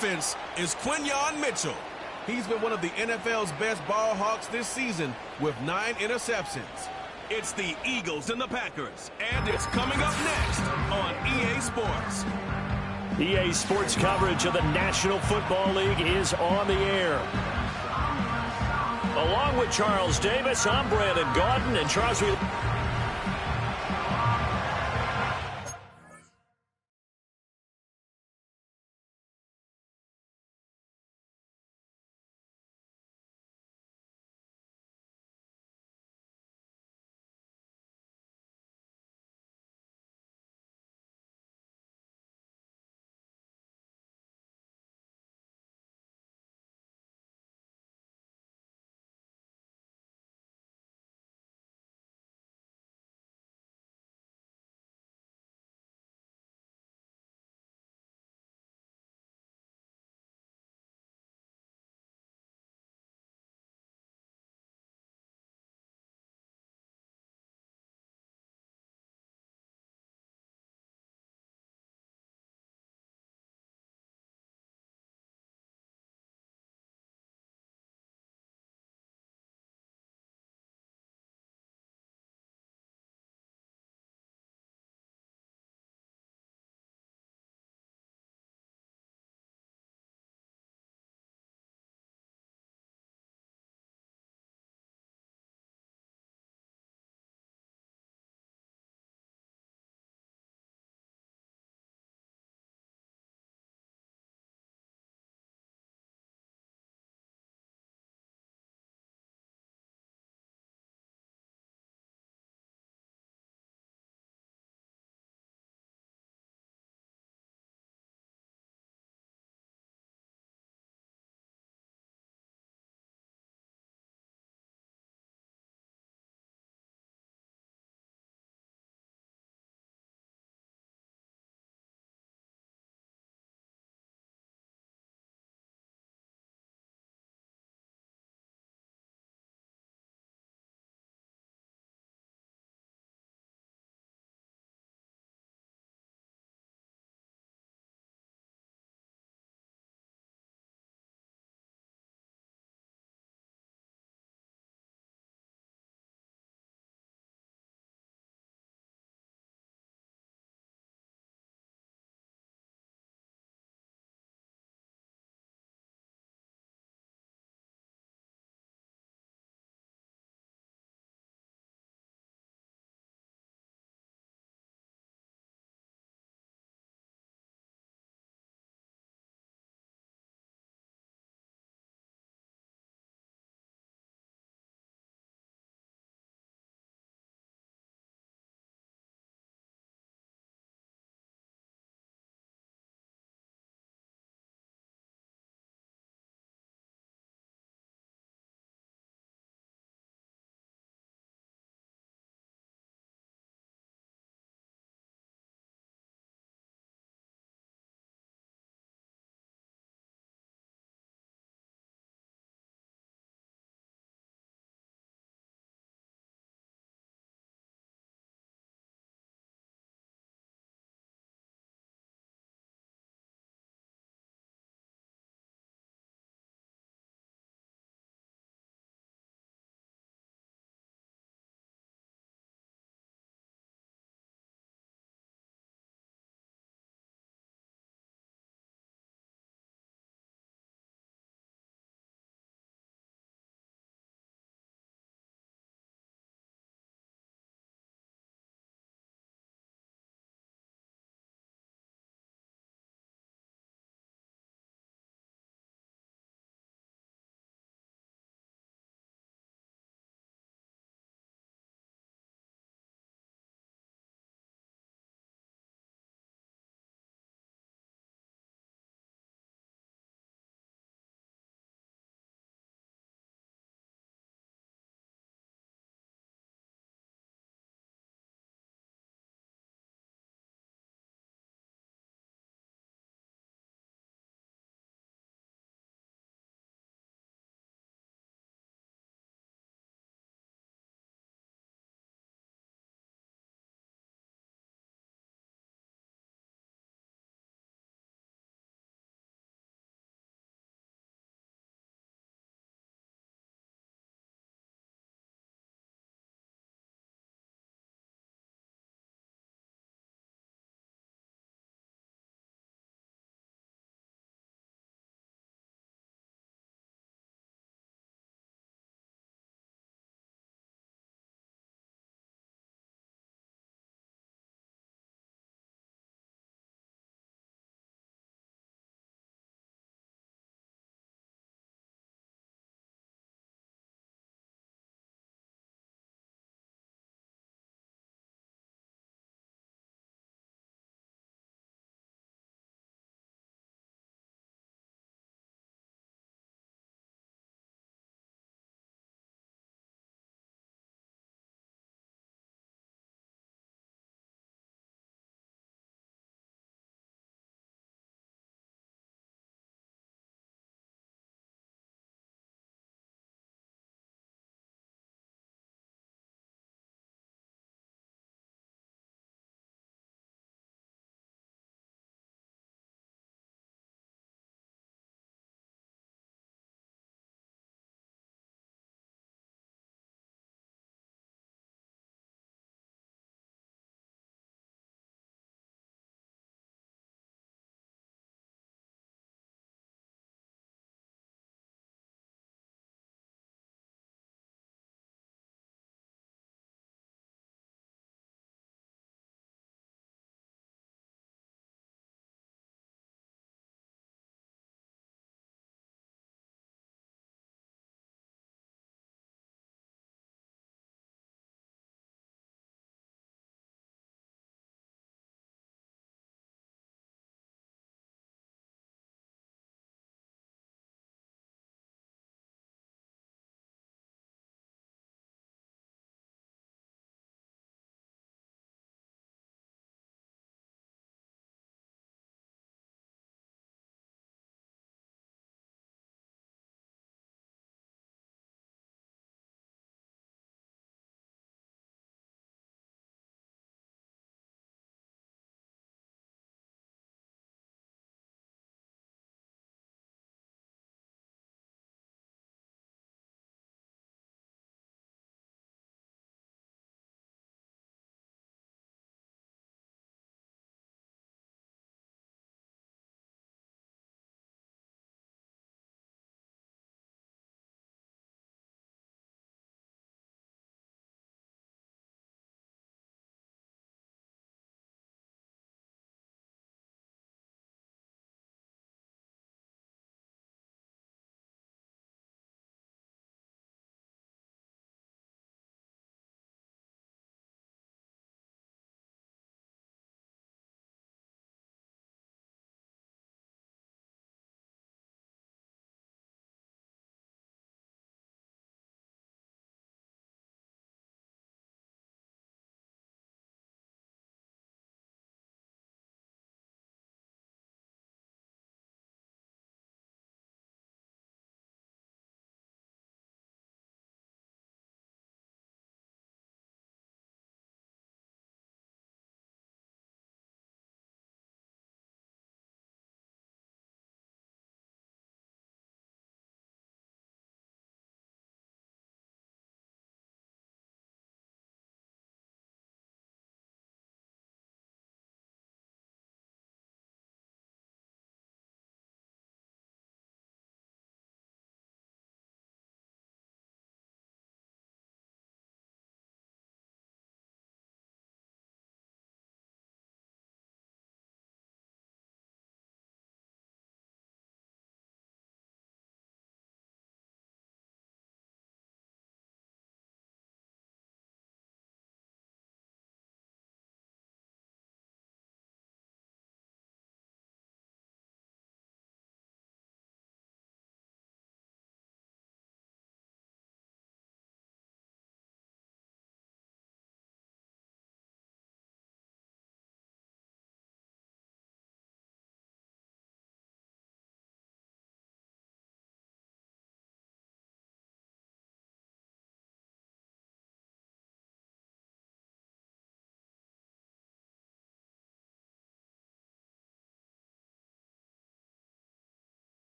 defense is Quinyon Mitchell. He's been one of the NFL's best ball hawks this season with 9 interceptions. It's the Eagles and the Packers, and it's coming up next on EA Sports. EA Sports coverage of the National Football League is on the air. Along with Charles Davis, I'm Brandon Gaudin, and Charles,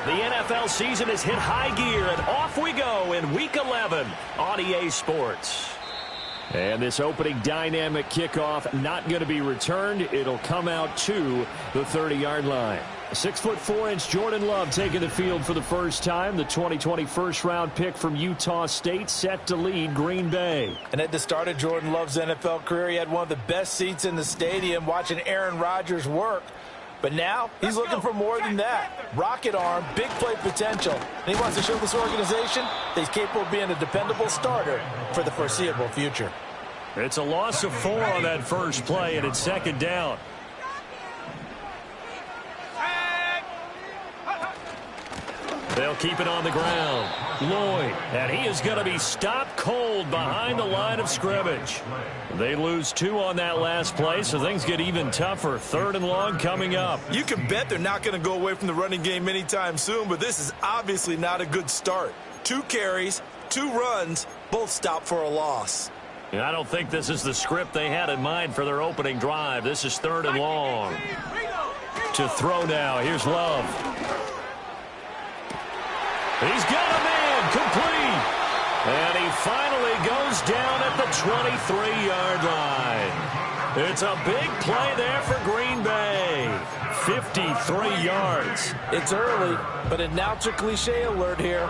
The NFL season has hit high gear, and off we go in Week 11 on EA Sports. And this opening dynamic kickoff not going to be returned. It'll come out to the 30-yard line. 6'4" Jordan Love taking the field for the first time. The 2020 first-round pick from Utah State set to lead Green Bay. And at the start of Jordan Love's NFL career, he had one of the best seats in the stadium watching Aaron Rodgers work. But now he's looking for more than that. Rocket arm, big play potential. And he wants to show this organization that he's capable of being a dependable starter for the foreseeable future. It's a loss of 4 on that first play, and it's second down. They'll keep it on the ground. Lloyd, and he is going to be stopped cold behind the line of scrimmage. They lose 2 on that last play, so things get even tougher. 3rd and long coming up. You can bet they're not going to go away from the running game anytime soon, but this is obviously not a good start. 2 carries, 2 runs, both stopped for a loss. And I don't think this is the script they had in mind for their opening drive. This is 3rd and long. To throw now. Here's Love. He's got a man complete. And he finally goes down at the 23-yard line. It's a big play there for Green Bay. 53 yards. It's early, but announcer cliche alert here.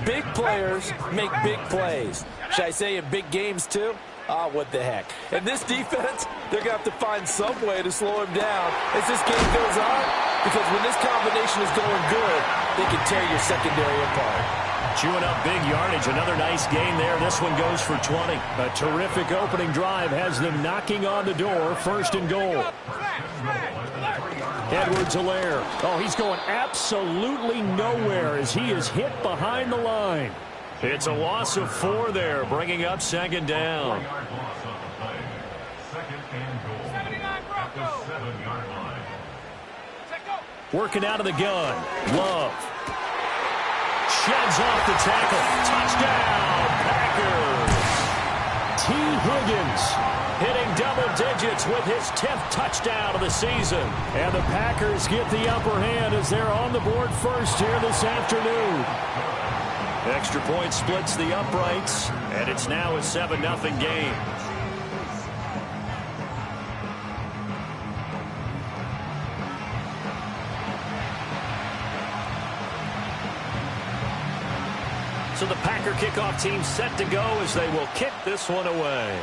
Big players make big plays. Should I say in big games too? Ah, what the heck. And this defense, they're going to have to find some way to slow him down as this game goes on, because when this combination is going good, they can tear your secondary apart. Chewing up big yardage. Another nice gain there. This one goes for 20. A terrific opening drive has them knocking on the door. 1st and goal. Edwards-Helaire. Oh, he's going absolutely nowhere as he is hit behind the line. It's a loss of 4 there, bringing up 2nd down. Working out of the gun. Love. Sheds off the tackle. Touchdown, Packers. T. Higgins hitting double digits with his 10th touchdown of the season. And the Packers get the upper hand as they're on the board first here this afternoon. Extra point splits the uprights, and it's now a 7-0 game. So the Packer kickoff team set to go as they will kick this one away.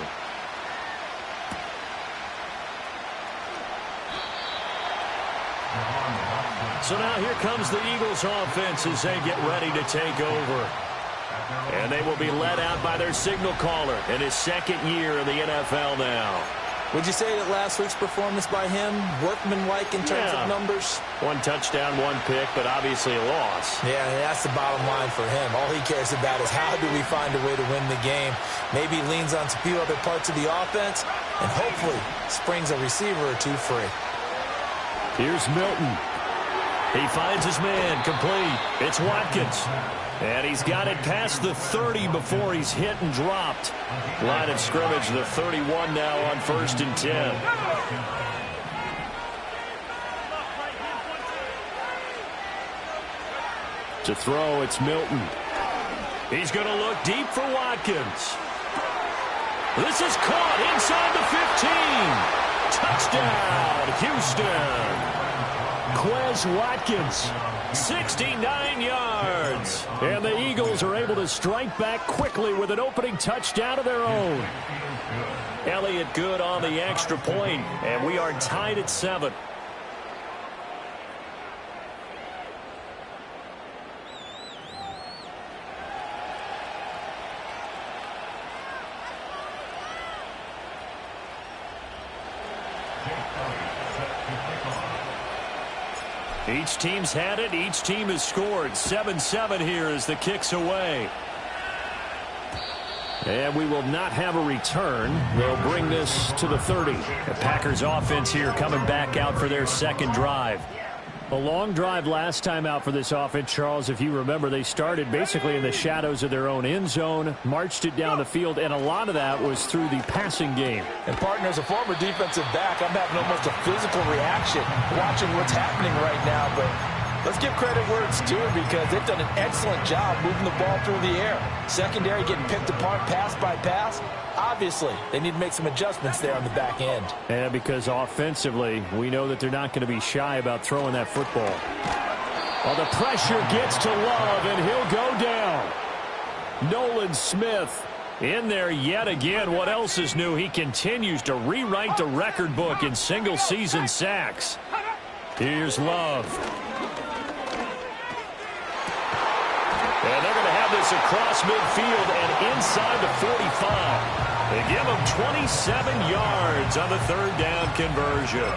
So now here comes the Eagles offense as they get ready to take over. And they will be led out by their signal caller in his 2nd year in the NFL now. Would you say that last week's performance by him, workmanlike in terms of numbers? 1 touchdown, 1 pick, but obviously a loss. Yeah, that's the bottom line for him. All he cares about is how do we find a way to win the game. Maybe he leans on a few other parts of the offense and hopefully springs a receiver or 2 free. Here's Milton. He finds his man complete. It's Watkins. And he's got it past the 30 before he's hit and dropped. Line of scrimmage, the 31 now on 1st and 10. To throw, it's Milton. He's going to look deep for Watkins. This is caught inside the 15. Touchdown, Houston. Quez Watkins, 69 yards. And the Eagles are able to strike back quickly with an opening touchdown of their own. Elliott good on the extra point, and we are tied at 7. Each team's had it. Each team has scored. 7-7 here as the kick's away. And we will not have a return. They'll bring this to the 30. The Packers offense here coming back out for their 2nd drive. A long drive last time out for this offense, Charles. If you remember, they started basically in the shadows of their own end zone, marched it down the field, and a lot of that was through the passing game. And, partner, as a former defensive back, I'm having almost a physical reaction watching what's happening right now. But Let's give credit where it's due because they've done an excellent job moving the ball through the air. Secondary getting picked apart pass by pass. Obviously, they need to make some adjustments there on the back end. And because offensively, we know that they're not going to be shy about throwing that football. Well, the pressure gets to Love, and he'll go down. Nolan Smith in there yet again. What else is new? He continues to rewrite the record book in single-season sacks. Here's Love. And they're going to have this across midfield and inside the 45. They give him 27 yards on the third down conversion.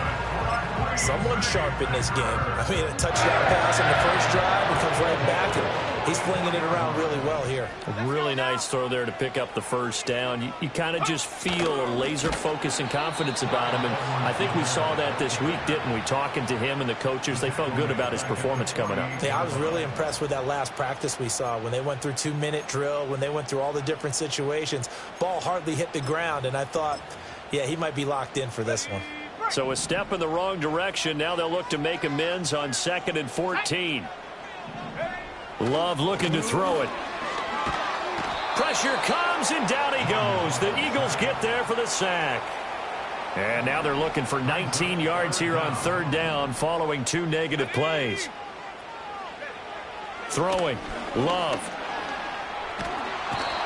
Someone sharp in this game. I mean, a touchdown pass on the first drive and comes right back, and he's flinging it around really well here. A really nice throw there to pick up the first down. You kind of just feel a laser focus and confidence about him, and I think we saw that this week, didn't we? Talking to him and the coaches, they felt good about his performance coming up. Yeah, I was really impressed with that last practice we saw when they went through 2-minute drill, when they went through all the different situations. Ball hardly hit the ground, and I thought, yeah, he might be locked in for this one. So a step in the wrong direction. Now they'll look to make amends on 2nd and 14. Love looking to throw it. Pressure comes, and down he goes. The Eagles get there for the sack. And now they're looking for 19 yards here on third down following 2 negative plays. Throwing. Love.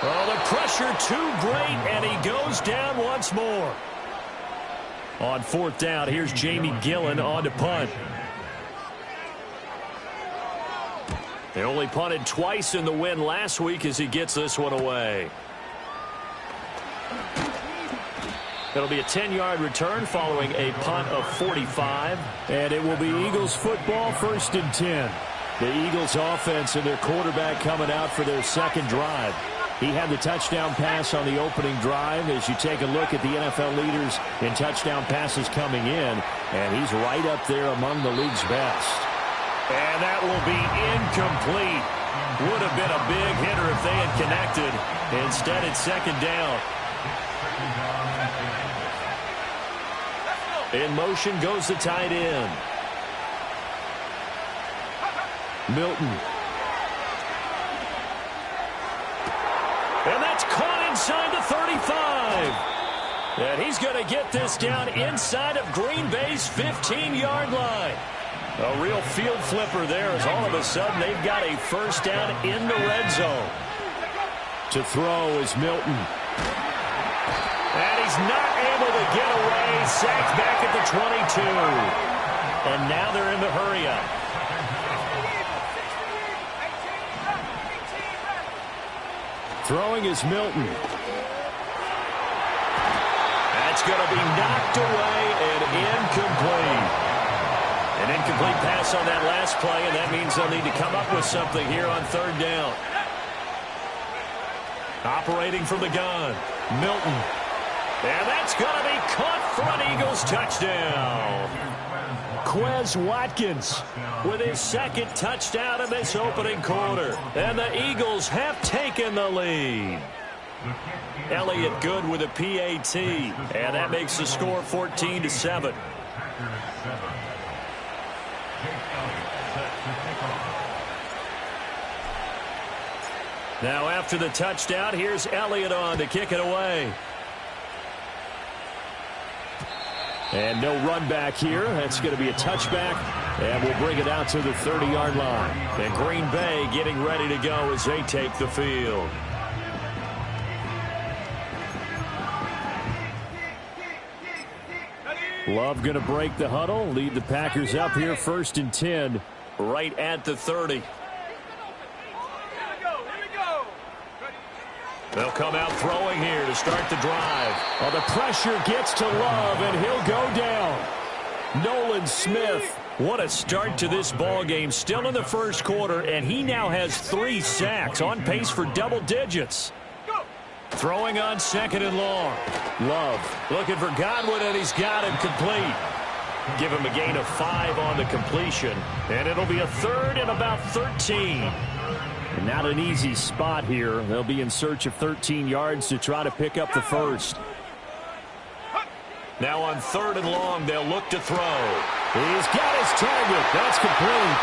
Oh, the pressure too great, and he goes down once more. On 4th down, here's Jamie Gillen on to punt. They only punted twice in the win last week as he gets this one away. It'll be a 10-yard return following a punt of 45. And it will be Eagles football, 1st and 10. The Eagles offense and their quarterback coming out for their second drive. He had the touchdown pass on the opening drive. As you take a look at the NFL leaders in touchdown passes coming in, and he's right up there among the league's best. And that will be incomplete. Would have been a big hitter if they had connected. Instead, it's 2nd down. In motion goes the tight end. Milton. And that's caught inside the 35. And he's going to get this down inside of Green Bay's 15-yard line. A real field flipper there as all of a sudden they've got a first down in the red zone. To throw is Milton. And he's not able to get away. Sacked back at the 22. And now they're in the hurry-up. Throwing is Milton. That's going to be knocked away and incomplete. An incomplete pass on that last play, and that means they'll need to come up with something here on 3rd down. Operating from the gun, Milton. And that's going to be caught for an Eagles touchdown. Quez Watkins with his 2nd touchdown in this opening quarter. And the Eagles have taken the lead. Elliott good with a PAT. And that makes the score 14-7. Now after the touchdown, here's Elliott on to kick it away. And no run back here. That's going to be a touchback. And we'll bring it out to the 30-yard line. And Green Bay getting ready to go as they take the field. Love going to break the huddle. Lead the Packers up here 1st and 10. Right at the 30. They'll come out throwing here to start the drive. Oh, the pressure gets to Love, and he'll go down. Nolan Smith, what a start to this ball game. Still in the first quarter, and he now has 3 sacks, on pace for double digits. Throwing on 2nd and long. Love looking for Godwin, and he's got him complete. Give him a gain of 5 on the completion, and it'll be a 3rd and about 13. And not an easy spot here. They'll be in search of 13 yards to try to pick up the first. Now on 3rd and long, they'll look to throw. He's got his target. That's complete.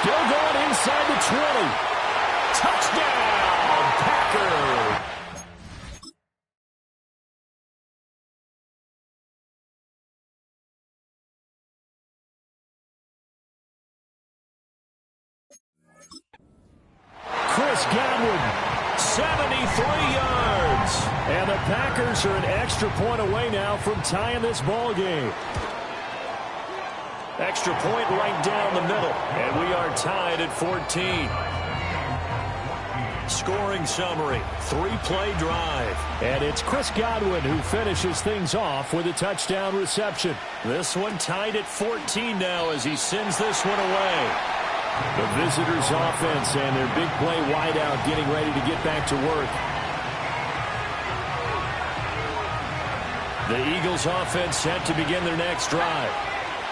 Still going inside the 20. Touchdown, Packers. Chris Godwin, 73 yards. And the Packers are an extra point away now from tying this ball game. Extra point right down the middle. And we are tied at 14. Scoring summary, 3-play drive. And it's Chris Godwin who finishes things off with a touchdown reception. This one tied at 14 now as he sends this one away. The visitors' offense and their big play wideout getting ready to get back to work. The Eagles' offense set to begin their next drive.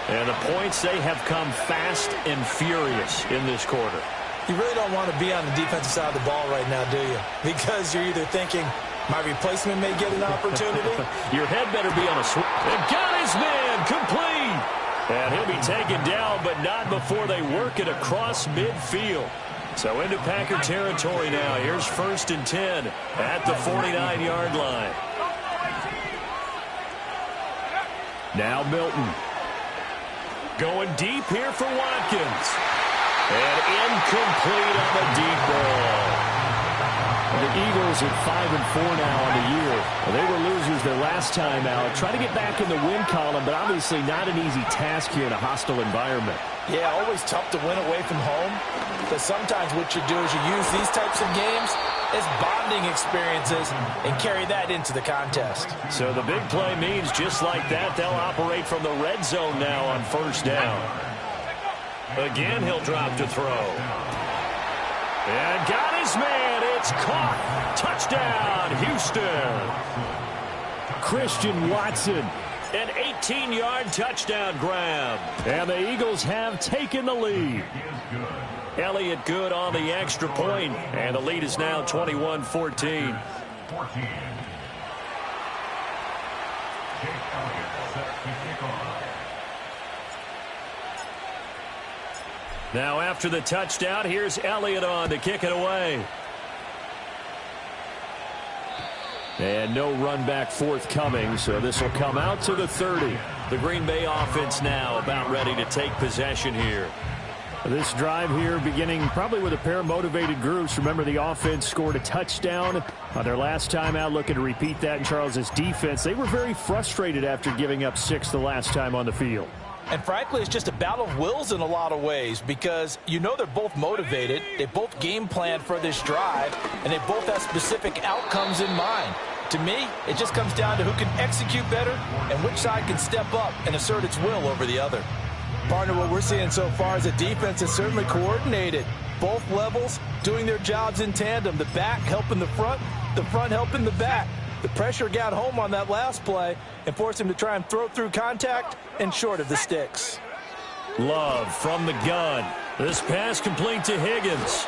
And the points, they have come fast and furious in this quarter. You really don't want to be on the defensive side of the ball right now, do you? Because you're either thinking, my replacement may get an opportunity. Your head better be on a swing. And got his man complete. And he'll be taken down, but not before they work it across midfield. So into Packer territory now. Here's 1st and 10 at the 49-yard line. Now Milton. Going deep here for Watkins. And incomplete on the deep ball. The Eagles at 5-4 now on the year. Well, they were losers their last time out. Try to get back in the win column, but obviously not an easy task here in a hostile environment. Yeah, always tough to win away from home. But sometimes what you do is you use these types of games as bonding experiences and carry that into the contest. So the big play means just like that, they'll operate from the red zone now on 1st down. Again, he'll drop to throw. And got his man. It's caught. Touchdown, Houston. Christian Watson. An 18-yard touchdown grab. And the Eagles have taken the lead. Elliott good on the extra point. And the lead is now 21-14. Now after the touchdown, here's Elliott on to kick it away. And no run back forthcoming, so this will come out to the 30. The Green Bay offense now about ready to take possession here. This drive here beginning probably with a pair of motivated groups. Remember, the offense scored a touchdown on their last time out, looking to repeat that in Charles's defense. They were very frustrated after giving up 6 the last time on the field. And frankly, it's just a battle of wills in a lot of ways because you know they're both motivated. They both game planned for this drive, and they both have specific outcomes in mind. To me, it just comes down to who can execute better and which side can step up and assert its will over the other. Partner, what we're seeing so far is a defense that's certainly coordinated. Both levels doing their jobs in tandem. The back helping the front helping the back. The pressure got home on that last play and forced him to try and throw through contact and short of the sticks. Love from the gun. This pass complete to Higgins.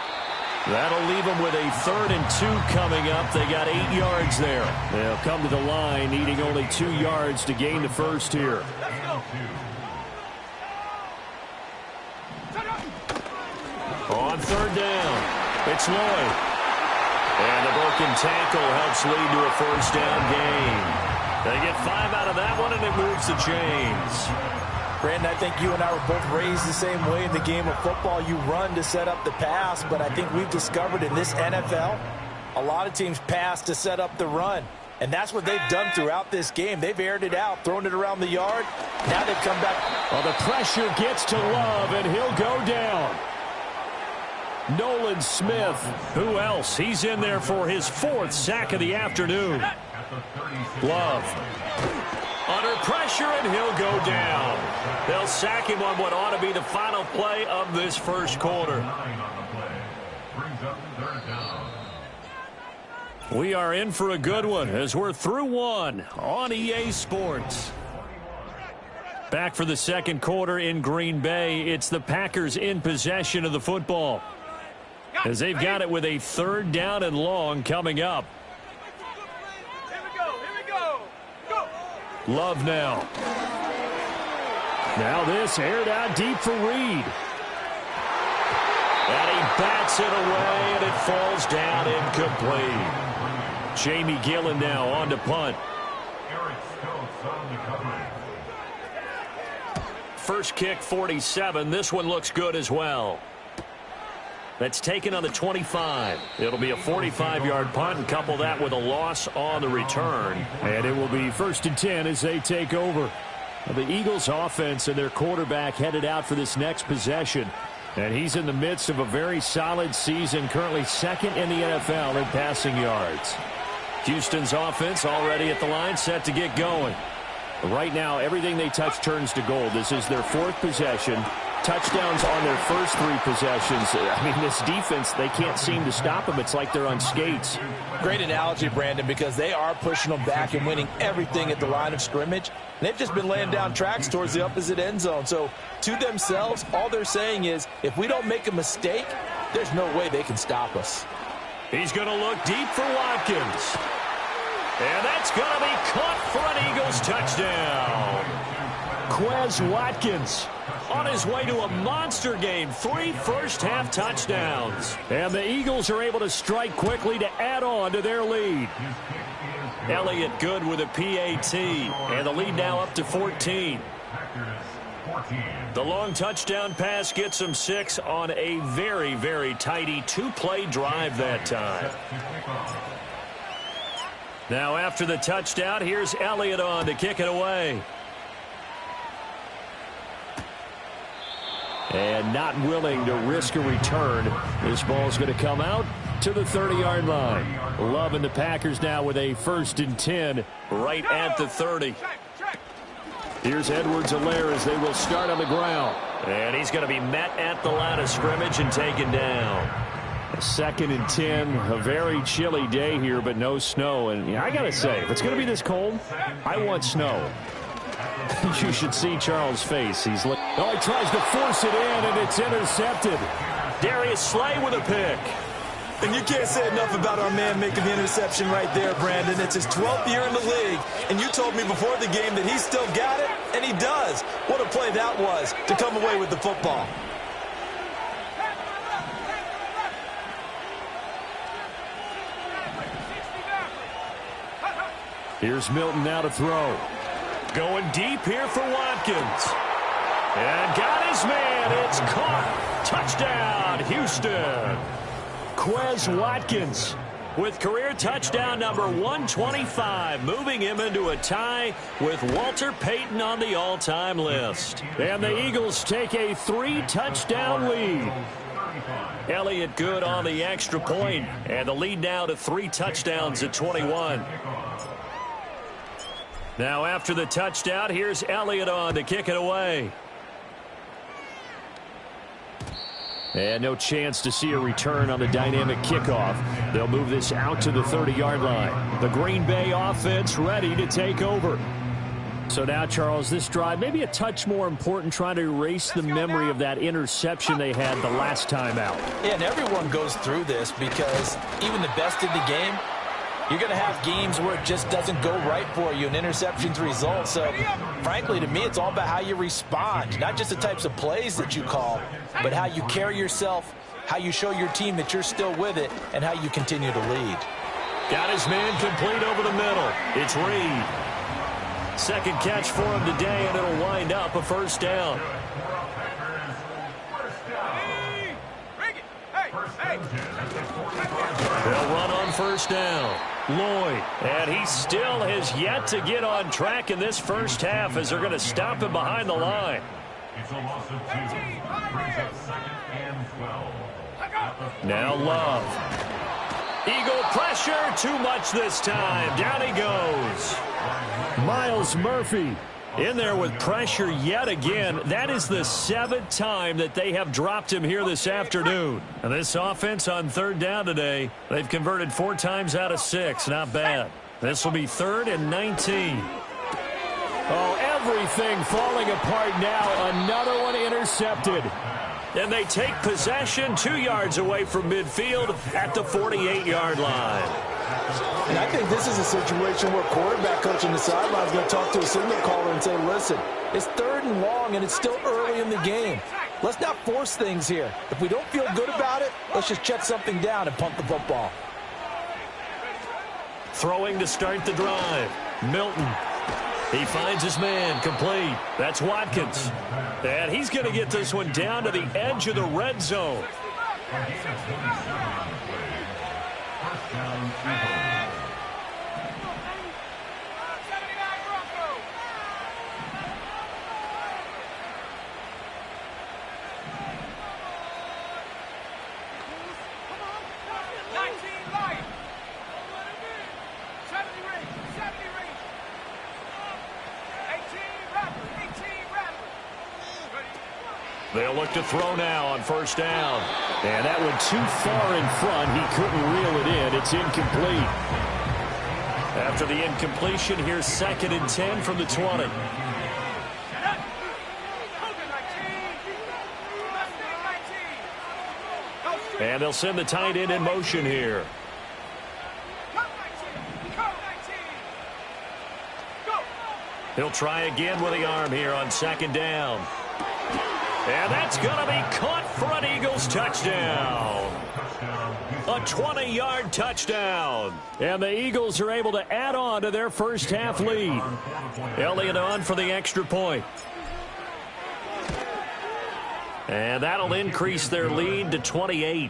That'll leave them with a 3rd and 2 coming up. They got 8 yards there. They'll come to the line needing only 2 yards to gain the first here. On 3rd down, it's Lloyd. And the broken tackle helps lead to a 1st down gain. They get 5 out of that one, and it moves the chains. Brandon, I think you and I were both raised the same way in the game of football. You run to set up the pass, but I think we've discovered in this NFL, a lot of teams pass to set up the run. And that's what they've done throughout this game. They've aired it out, thrown it around the yard. Now they've come back. Well, the pressure gets to Love, and he'll go down. Nolan Smith, who else? He's in there for his 4th sack of the afternoon. Love. Under pressure, and he'll go down. They'll sack him on what ought to be the final play of this first quarter. We are in for a good one as we're through one on EA Sports. Back for the second quarter in Green Bay. It's the Packers in possession of the football, as they've got it with a 3rd down and long coming up. Love now. Now this aired out deep for Reed. And he bats it away, and it falls down incomplete. Jamie Gillen now on to punt. First kick, 47. This one looks good as well. That's taken on the 25. It'll be a 45-yard punt, and couple that with a loss on the return. And it will be 1st and 10 as they take over. The Eagles offense and their quarterback headed out for this next possession. And he's in the midst of a very solid season, currently 2nd in the NFL in passing yards. Houston's offense already at the line, set to get going. Right now, everything they touch turns to gold. This is their 4th possession. Touchdowns on their first 3 possessions. I mean, this defense, they can't seem to stop them. It's like they're on skates. Great analogy, Brandon, because they are pushing them back and winning everything at the line of scrimmage. And they've just been laying down tracks towards the opposite end zone. So, to themselves, all they're saying is, if we don't make a mistake, there's no way they can stop us. He's going to look deep for Watkins. And that's going to be caught for an Eagles touchdown. Quez Watkins on his way to a monster game. 3 first-half touchdowns. And the Eagles are able to strike quickly to add on to their lead. Elliott good with a PAT. And the lead now up to 14. The long touchdown pass gets them 6 on a very, very tidy 2-play drive that time. Now after the touchdown, here's Elliott on to kick it away. And not willing to risk a return. This ball's going to come out to the 30-yard line. Loving the Packers now with a 1st and 10 right at the 30. Here's Edwards-Helaire as they will start on the ground. And he's going to be met at the line of scrimmage and taken down. 2nd and 10, a very chilly day here, but no snow. And I got to say, if it's going to be this cold, I want snow. You should see Charles' face. He tries to force it in, and it's intercepted. Darius Slay with a pick. And you can't say enough about our man making the interception right there, Brandon. It's his 12th year in the league, and you told me before the game that he still got it, and he does. What a play that was to come away with the football. Here's Milton now to throw. Going deep here for Watkins. And got his man. It's caught. Touchdown, Houston. Quez Watkins with career touchdown number 125, moving him into a tie with Walter Payton on the all-time list. And the Eagles take a 3-touchdown lead. Elliott good on the extra point, and the lead now to 3 touchdowns at 21. Now after the touchdown, here's Elliott on to kick it away. And no chance to see a return on the dynamic kickoff. They'll move this out to the 30-yard line. The Green Bay offense ready to take over. So now, Charles, this drive maybe a touch more important, trying to erase the memory of that interception they had the last time out. Yeah, and everyone goes through this because even the best in the game, you're going to have games where it just doesn't go right for you and interceptions result. So, frankly, to me, it's all about how you respond, not just the types of plays that you call, but how you carry yourself, how you show your team that you're still with it, and how you continue to lead. Got his man complete over the middle. It's Reed. Second catch for him today, and it'll wind up a first down. They'll run on first down. Lloyd, and he still has yet to get on track in this first half as they're going to stop him behind the line. Now Love. Eagle pressure, too much this time. Down he goes. Miles Murphy in there with pressure yet again. That is the 7th time that they have dropped him here this afternoon. And this offense on third down today, they've converted 4 times out of 6. Not bad. This will be 3rd and 19. Oh, everything falling apart now. Another one intercepted. And they take possession 2 yards away from midfield at the 48-yard line. And I think this is a situation where quarterback coach on the sideline is going to talk to a signal caller and say, listen, it's 3rd and long, and it's still early in the game. Let's not force things here. If we don't feel good about it, let's just check something down and punt the football. Throwing to start the drive. Milton. He finds his man, complete. That's Watkins. And he's going to get this one down to the edge of the red zone. They'll look to throw now on 1st down. And that went too far in front. He couldn't reel it in. It's incomplete. After the incompletion, here's 2nd and 10 from the 20. And they'll send the tight end in motion here. He'll try again with the arm here on 2nd down. And that's going to be caught for an Eagles touchdown. A 20-yard touchdown. And the Eagles are able to add on to their first half lead. Elliott on for the extra point. And that'll increase their lead to 28.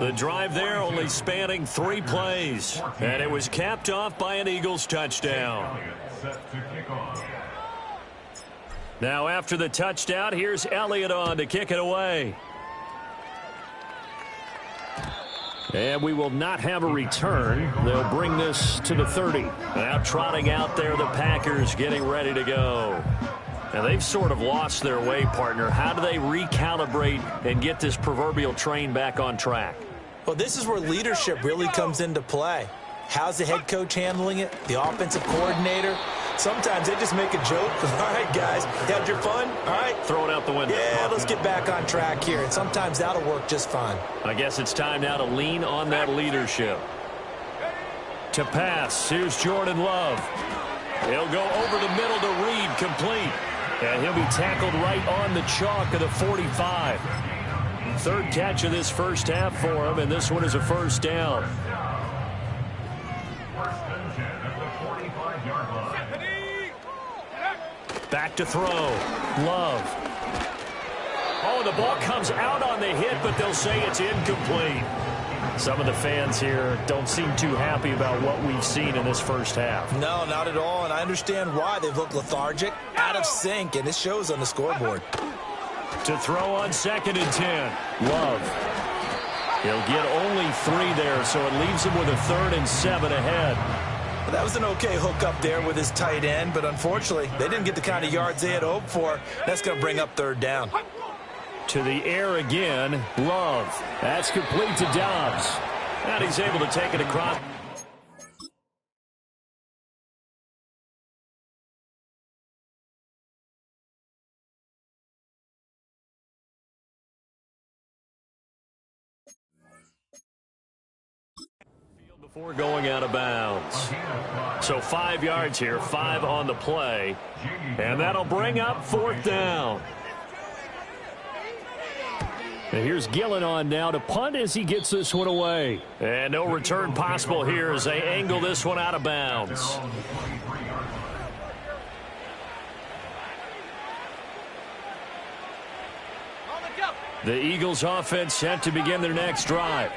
The drive there only spanning 3 plays. And it was capped off by an Eagles touchdown. Now after the touchdown, here's Elliott on to kick it away. And we will not have a return. They'll bring this to the 30. Now trotting out there, the Packers getting ready to go. Now they've sort of lost their way, partner. How do they recalibrate and get this proverbial train back on track? Well, this is where leadership really comes into play. How's the head coach handling it? The offensive coordinator? Sometimes they just make a joke. All right, guys, you had your fun? All right. Throw it out the window. Yeah, let's get back on track here. And sometimes that'll work just fine. I guess it's time now to lean on that leadership. To pass, here's Jordan Love. He'll go over the middle to Reed, complete. And he'll be tackled right on the chalk of the 45. 3rd catch of this first half for him, and this one is a 1st down. Back to throw. Love. Oh, the ball comes out on the hit, but they'll say it's incomplete. Some of the fans here don't seem too happy about what we've seen in this first half. No, not at all, and I understand why. They've looked lethargic, out of sync, and it shows on the scoreboard. To throw on 2nd and 10. Love. He'll get only 3 there, so it leaves him with a 3rd and 7 ahead. Well, that was an okay hook up there with his tight end, but unfortunately, they didn't get the kind of yards they had hoped for. That's going to bring up 3rd down. To the air again, Love. That's complete to Dobbs. And he's able to take it across. Before going out of bounds. So 5 yards here, 5 on the play. And that'll bring up 4th down. And here's Gillen on now to punt as he gets this one away. And no return possible here as they angle this one out of bounds. The Eagles offense set to begin their next drive.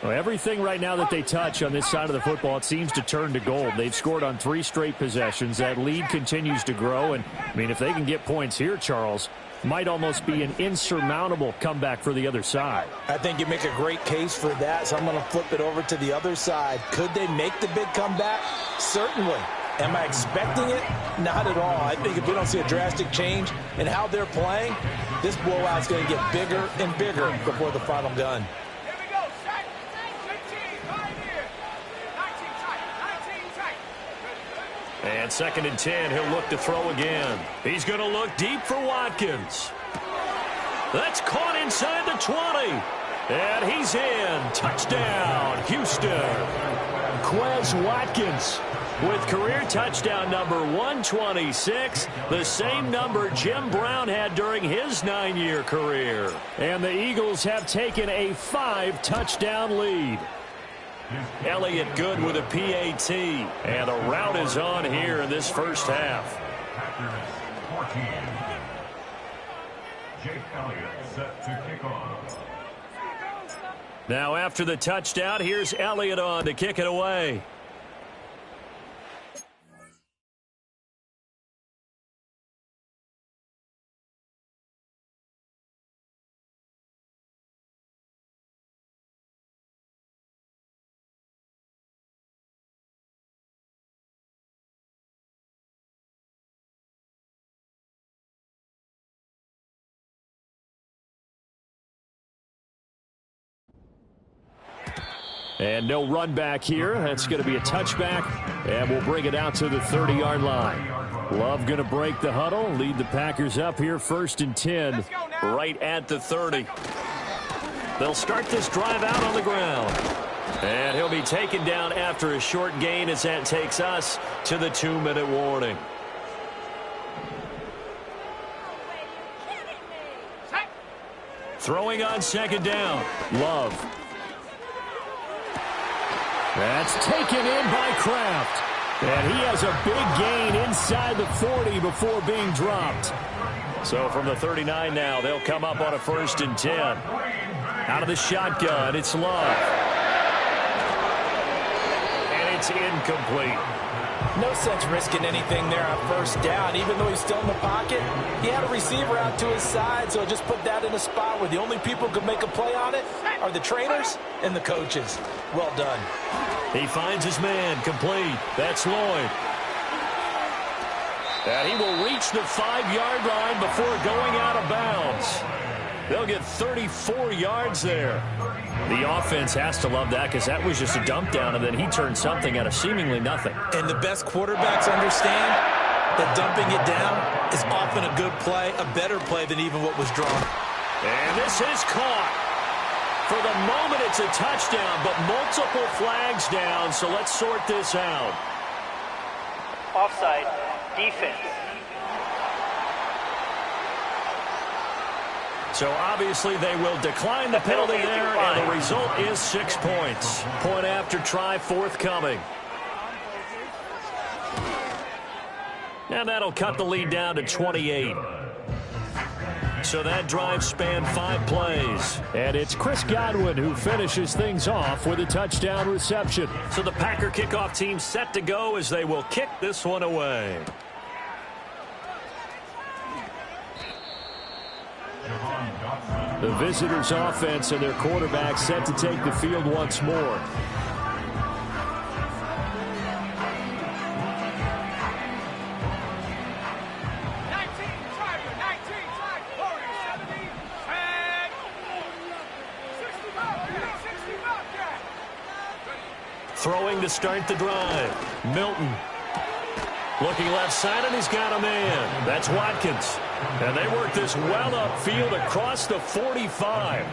Well, everything right now that they touch on this side of the football, it seems to turn to gold. They've scored on 3 straight possessions. That lead continues to grow. And, I mean, if they can get points here, Charles, might almost be an insurmountable comeback for the other side. I think you make a great case for that, so I'm going to flip it over to the other side. Could they make the big comeback? Certainly. Am I expecting it? Not at all. I think if we don't see a drastic change in how they're playing, this blowout's going to get bigger and bigger before the final gun. And 2nd and 10, he'll look to throw again. He's going to look deep for Watkins. That's caught inside the 20. And he's in. Touchdown, Houston. Quez Watkins with career touchdown number 126, the same number Jim Brown had during his 9-year career. And the Eagles have taken a 5-touchdown lead. Elliott Good with a PAT, and the route is on here in this first half. Jake Elliott set to kick off. Now after the touchdown, here's Elliott on to kick it away. And no run back here. That's going to be a touchback, and we'll bring it out to the 30-yard line. Love going to break the huddle, lead the Packers up here 1st and 10. Right at the 30. They'll start this drive out on the ground. And he'll be taken down after a short gain as that takes us to the 2-minute warning. Throwing on 2nd down. Love. That's taken in by Kraft. And he has a big gain inside the 40 before being dropped. So from the 39 now, they'll come up on a 1st and 10. Out of the shotgun, it's Love. And it's incomplete. No sense risking anything there on 1st down. Even though he's still in the pocket, he had a receiver out to his side, so just put that in a spot where the only people who could make a play on it are the trainers and the coaches. Well done. He finds his man, complete. That's Lloyd. And he will reach the 5-yard line before going out of bounds. They'll get 34 yards there. The offense has to love that because that was just a dump down, and then he turned something out of seemingly nothing. And the best quarterbacks understand that dumping it down is often a good play, a better play than even what was drawn. And this is caught. For the moment, it's a touchdown, but multiple flags down, so let's sort this out. Offside, defense. So obviously they will decline the penalty there, and the result is 6 points. Point after try forthcoming. And that'll cut the lead down to 28. So that drive spanned 5 plays. And it's Chris Godwin who finishes things off with a touchdown reception. So the Packer kickoff team set to go as they will kick this one away. The visitors' offense and their quarterback set to take the field once more. Throwing to start the drive. Milton. Looking left side, and he's got a man. That's Watkins. And they work this well upfield across the 45.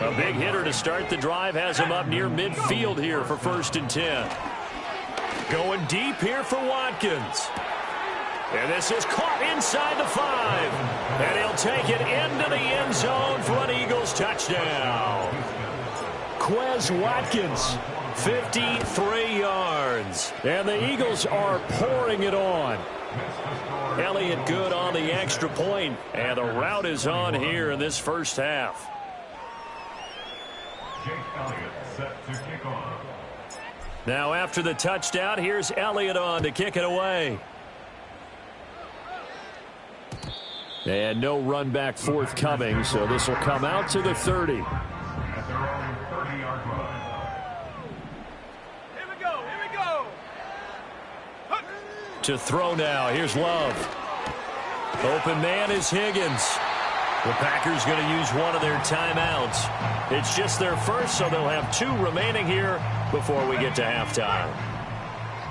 A big hitter to start the drive has him up near midfield here for 1st and 10. Going deep here for Watkins. And this is caught inside the 5. And he'll take it into the end zone for an Eagles touchdown. Quez Watkins, 53 yards. And the Eagles are pouring it on. Elliott Good on the extra point, and the route is on here in this first half. Jake Elliott set to kick off. Now after the touchdown, here's Elliott on to kick it away. And no run back forthcoming, so this will come out to the 30. At their own 30-yard line. To throw now, here's Love. Open man is Higgins. The Packers going to use one of their timeouts. It's just their first, so they'll have 2 remaining here before we get to halftime.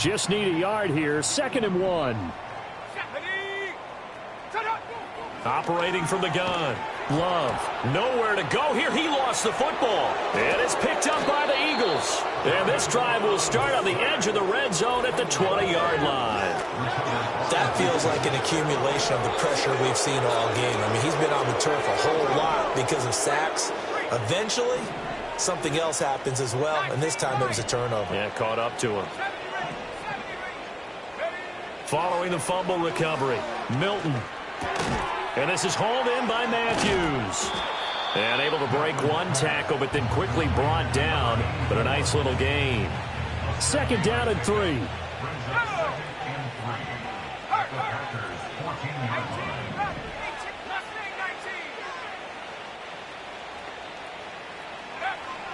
Just need a yard here, 2nd and 1. Operating from the gun. Love, nowhere to go here. He lost the football. And it's picked up by the Eagles. And this drive will start on the edge of the red zone at the 20-yard line. That feels like an accumulation of the pressure we've seen all game. I mean, he's been on the turf a whole lot because of sacks. Eventually, something else happens as well, and this time it was a turnover. Yeah, caught up to him. Following the fumble recovery, Milton. And this is hauled in by Matthews. And able to break one tackle, but then quickly brought down. But a nice little gain. 2nd down and 3.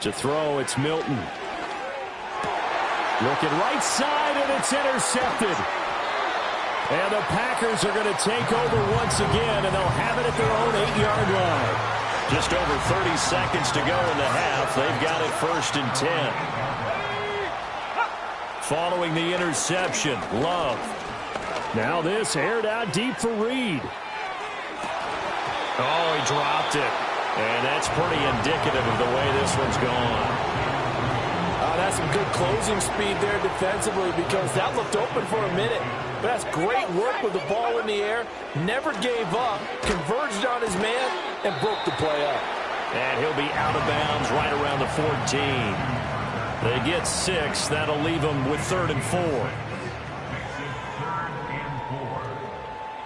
To throw, it's Milton. Looking right side, and it's intercepted. And the Packers are going to take over once again, and they'll have it at their own 8-yard line. Just over 30 seconds to go in the half. They've got it 1st and 10. Following the interception, Love. Now this aired out deep for Reed. Oh, he dropped it. And that's pretty indicative of the way this one's gone. That's some good closing speed there defensively because that looked open for a minute. But that's great work with the ball in the air. Never gave up, converged on his man, and broke the play up. And he'll be out of bounds right around the 14. They get 6. That'll leave them with 3rd and 4.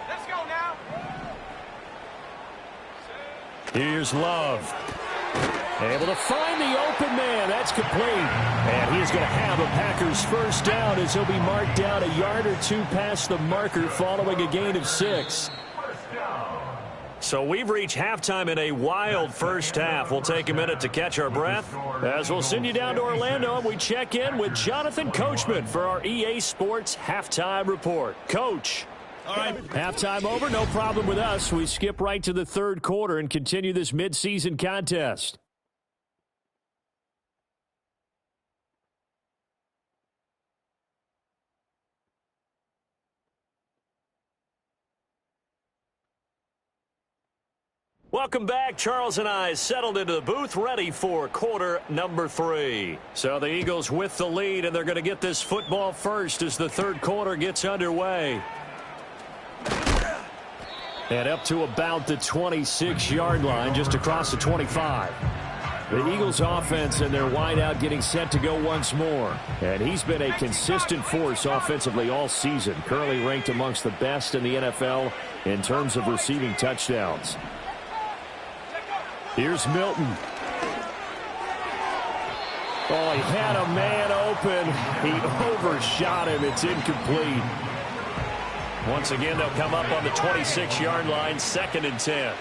Let's go now. Here's Love. Able to find the open man. That's complete. And he's going to have a Packers 1st down as he'll be marked down a yard or 2 past the marker following a gain of 6. So we've reached halftime in a wild first half. We'll take a minute to catch our breath as we'll send you down to Orlando and we check in with Jonathan Coachman for our EA Sports Halftime Report. Coach. All right. Halftime over, no problem with us. We skip right to the 3rd quarter and continue this midseason contest. Welcome back. Charles and I settled into the booth, ready for quarter number 3. So the Eagles with the lead, and they're going to get this football first as the 3rd quarter gets underway. And up to about the 26-yard line, just across the 25. The Eagles offense and their wideout getting set to go once more. And he's been a consistent force offensively all season, currently ranked amongst the best in the NFL in terms of receiving touchdowns. Here's Milton. Oh, he had a man open. He overshot him. It's incomplete. Once again, they'll come up on the 26-yard line, 2nd and 10.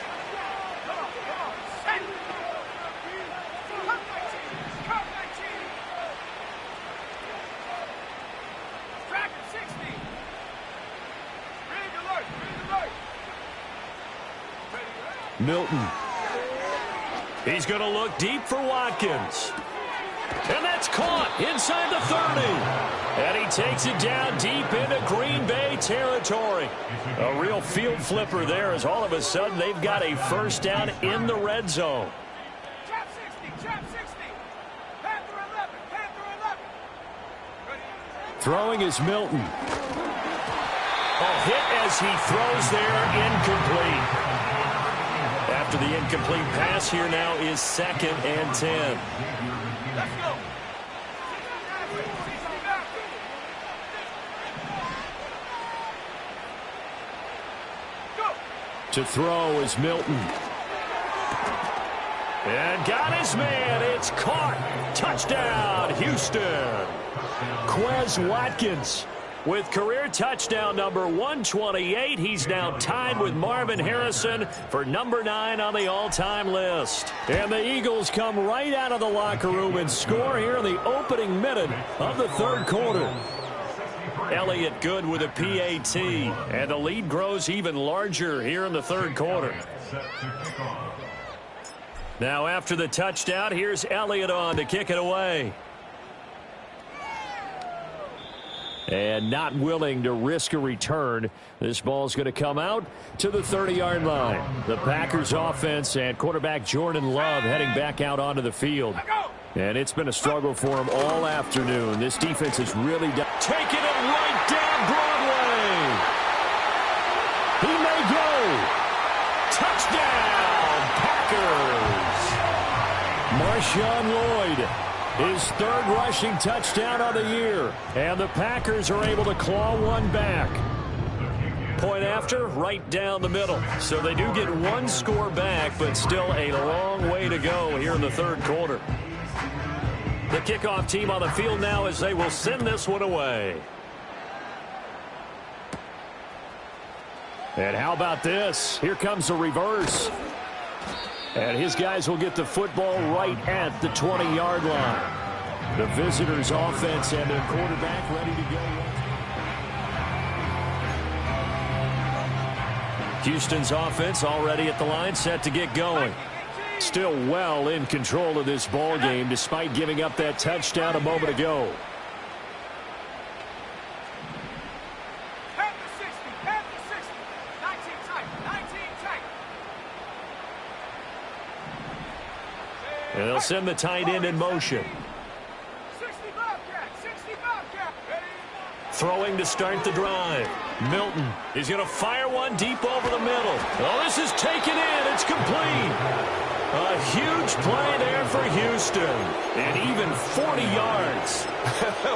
Milton. He's going to look deep for Watkins. And that's caught inside the 30. And he takes it down deep into Green Bay territory. A real field flipper there as all of a sudden they've got a 1st down in the red zone. Trap 60, trap 60. Panther 11, Panther 11. Throwing is Milton. A hit as he throws there, incomplete. After the incomplete pass, here now is 2nd and 10. Let's go. To throw is Milton. And got his man. It's caught. Touchdown, Houston. Quez Watkins with career touchdown number 128. He's now tied with Marvin Harrison for number 9 on the all-time list. And the Eagles come right out of the locker room and score here in the opening minute of the 3rd quarter. Elliott good with a PAT. And the lead grows even larger here in the 3rd quarter. Now after the touchdown, here's Elliott on to kick it away. And not willing to risk a return. This ball's going to come out to the 30-yard line. The Packers offense and quarterback Jordan Love heading back out onto the field. And it's been a struggle for him all afternoon. This defense has really taken it right down Broadway. He may go. Touchdown, Packers. Marshawn Lloyd. His third rushing touchdown of the year. And the Packers are able to claw one back. Point after, right down the middle. So they do get one score back, but still a long way to go here in the third quarter. The kickoff team on the field now as they will send this one away. And how about this? Here comes the reverse. And his guys will get the football right at the 20-yard line. The visitors' offense and their quarterback ready to go. Houston's offense already at the line, set to get going. Still well in control of this ball game despite giving up that touchdown a moment ago. And they'll send the tight end in motion. Throwing to start the drive. Milton is going to fire one deep over the middle. Oh, this is taken in. It's complete. A huge play there for Houston. And even 40 yards.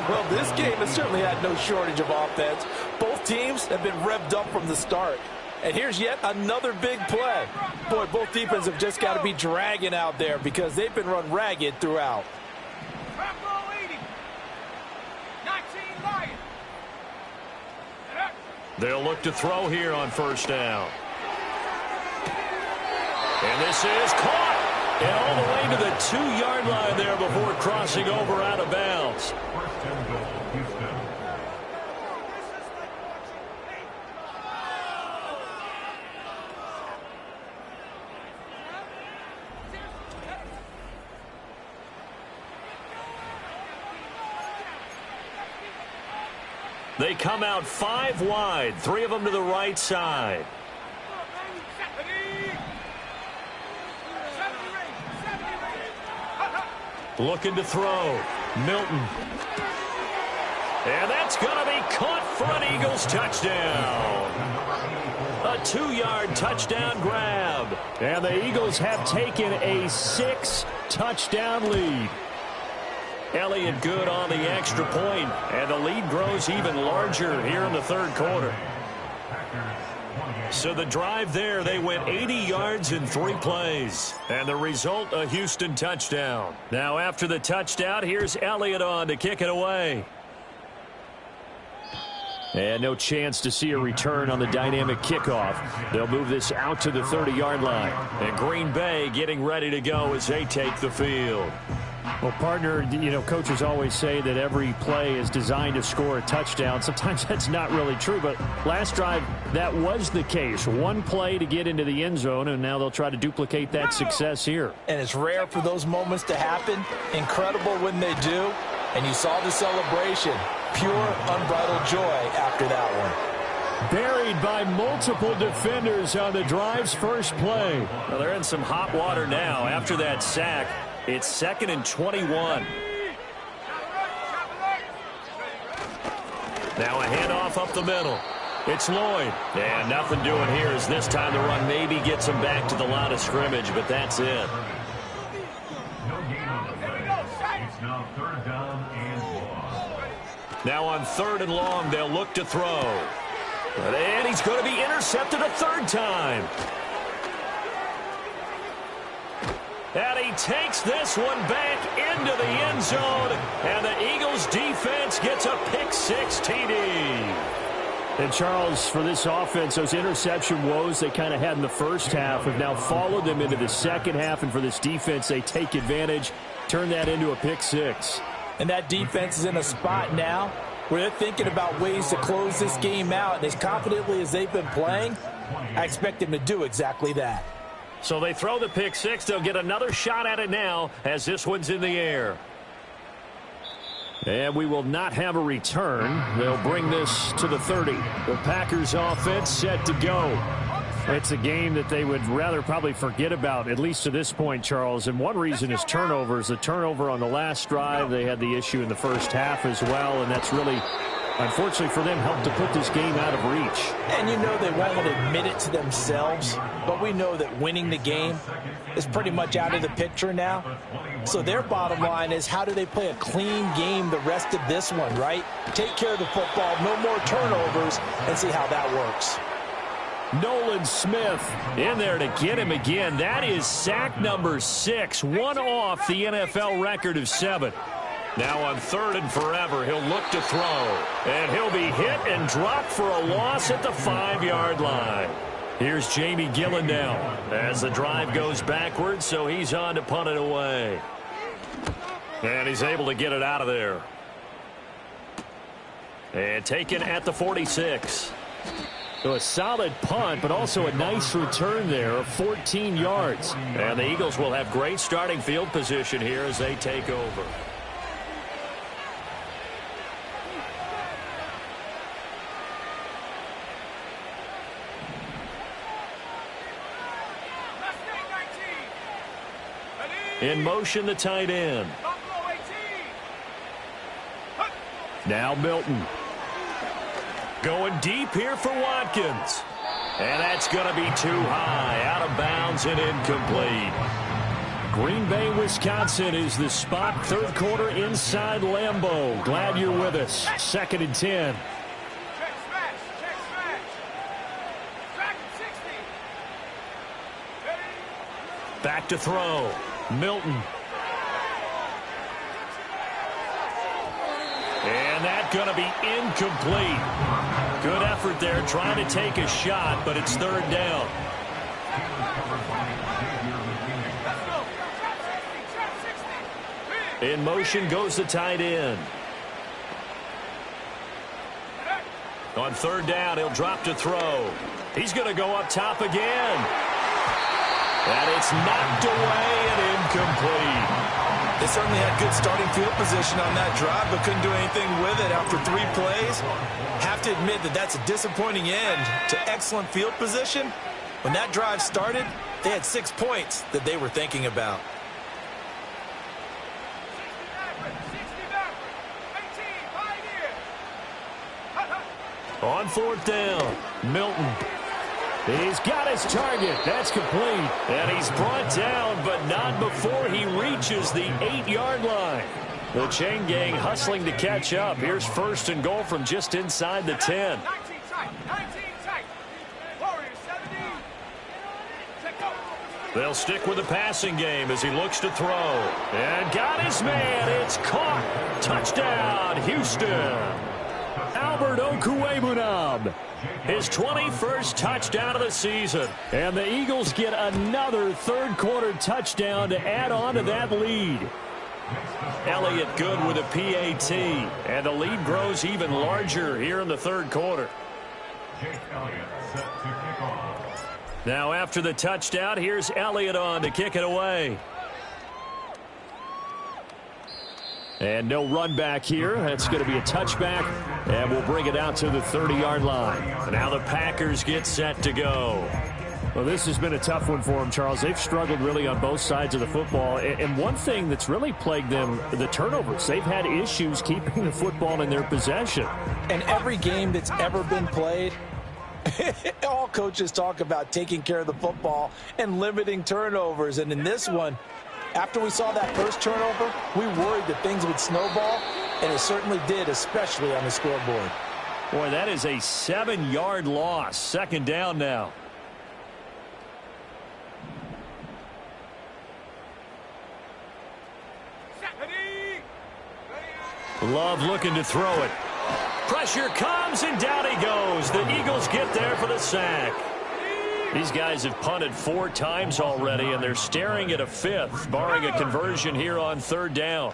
Well, this game has certainly had no shortage of offense. Both teams have been revved up from the start. And here's yet another big play. Boy, both defenses have just got to be dragging out there because they've been run ragged throughout. They'll look to throw here on first down. And this is caught. And all the way to the 2-yard line there before crossing over out of bounds. First and goal, Houston. They come out 5 wide, 3 of them to the right side. Looking to throw. Milton. And that's going to be caught for an Eagles touchdown. A 2-yard touchdown grab. And the Eagles have taken a 6-touchdown lead. Elliott good on the extra point, and the lead grows even larger here in the third quarter. So the drive there, they went 80 yards in 3 plays. And the result, a Houston touchdown. Now after the touchdown, here's Elliott on to kick it away. And no chance to see a return on the dynamic kickoff. They'll move this out to the 30-yard line. And Green Bay getting ready to go as they take the field. Well, partner, you know, coaches always say that every play is designed to score a touchdown. Sometimes that's not really true, but last drive, that was the case. One play to get into the end zone, and now they'll try to duplicate that success here. And it's rare for those moments to happen. Incredible when they do. And you saw the celebration. Pure, unbridled joy after that one. Buried by multiple defenders on the drive's first play. Well, they're in some hot water now after that sack. It's 2nd and 21. Now a handoff up the middle. It's Lloyd. And nothing doing here as this time the run maybe gets him back to the line of scrimmage, but that's it. No gain on the play. It's now 3rd down and long. Now on 3rd and long, they'll look to throw. And he's going to be intercepted a 3rd time. And he takes this one back into the end zone. And the Eagles defense gets a pick-6 TD. And Charles, for this offense, those interception woes they kind of had in the first half have now followed them into the second half. And for this defense, they take advantage, turn that into a pick-6. And that defense is in a spot now where they're thinking about ways to close this game out. And as confidently as they've been playing, I expect them to do exactly that. So they throw the pick-6. They'll get another shot at it now as this one's in the air. And we will not have a return. They'll bring this to the 30. The Packers offense set to go. It's a game that they would rather probably forget about, at least to this point, Charles. And one reason is turnovers. The turnover on the last drive, they had the issue in the first half as well, and that's really, unfortunately for them, helped to put this game out of reach. And you know they won't admit it to themselves, but we know that winning the game is pretty much out of the picture now. So their bottom line is, how do they play a clean game the rest of this one, right? Take care of the football, no more turnovers, and see how that works. Nolan Smith in there to get him again. That is sack number 6, one off the NFL record of 7. Now on 3rd and forever, he'll look to throw. And he'll be hit and dropped for a loss at the 5-yard line. Here's Jamie Gillen now as the drive goes backwards, so he's on to punt it away. And he's able to get it out of there. And taken at the 46. So a solid punt, but also a nice return there of 14 yards. And the Eagles will have great starting field position here as they take over. In motion, the tight end. Now Milton. Going deep here for Watkins. And that's going to be too high. Out of bounds and incomplete. Green Bay, Wisconsin is the spot. 3rd quarter inside Lambeau. Glad you're with us. 2nd and 10. Back to throw. Milton. And that's going to be incomplete. Good effort there trying to take a shot, but it's 3rd down. In motion goes the tight end. On 3rd down, he'll drop to throw. He's going to go up top again. And it's knocked away and incomplete. They certainly had good starting field position on that drive, but couldn't do anything with it after 3 plays. Have to admit that that's a disappointing end to excellent field position. When that drive started, they had 6 points that they were thinking about. On 4th down, Milton. He's got his target. That's complete. And he's brought down, but not before he reaches the 8-yard line. The chain gang hustling to catch up. Here's 1st and goal from just inside the 10. They'll stick with the passing game as he looks to throw. And got his man. It's caught. Touchdown, Houston. Albert Okwuegbunam. His 21st touchdown of the season. And the Eagles get another 3rd quarter touchdown to add on to that lead. Elliott good with a PAT. And the lead grows even larger here in the 3rd quarter. Now after the touchdown, here's Elliott on to kick it away. And no run back here. That's going to be a touchback. And we'll bring it out to the 30-yard line. Now the Packers get set to go. Well, this has been a tough one for them, Charles. They've struggled really on both sides of the football. And one thing that's really plagued them, the turnovers. They've had issues keeping the football in their possession. And every game that's ever been played, all coaches talk about taking care of the football and limiting turnovers. And in this one, after we saw that first turnover, we worried that things would snowball, and it certainly did, especially on the scoreboard. Boy, that is a 7-yard loss. 2nd down now. Love looking to throw it. Pressure comes, and down he goes. The Eagles get there for the sack. These guys have punted 4 times already, and they're staring at a 5th, barring a conversion here on 3rd down.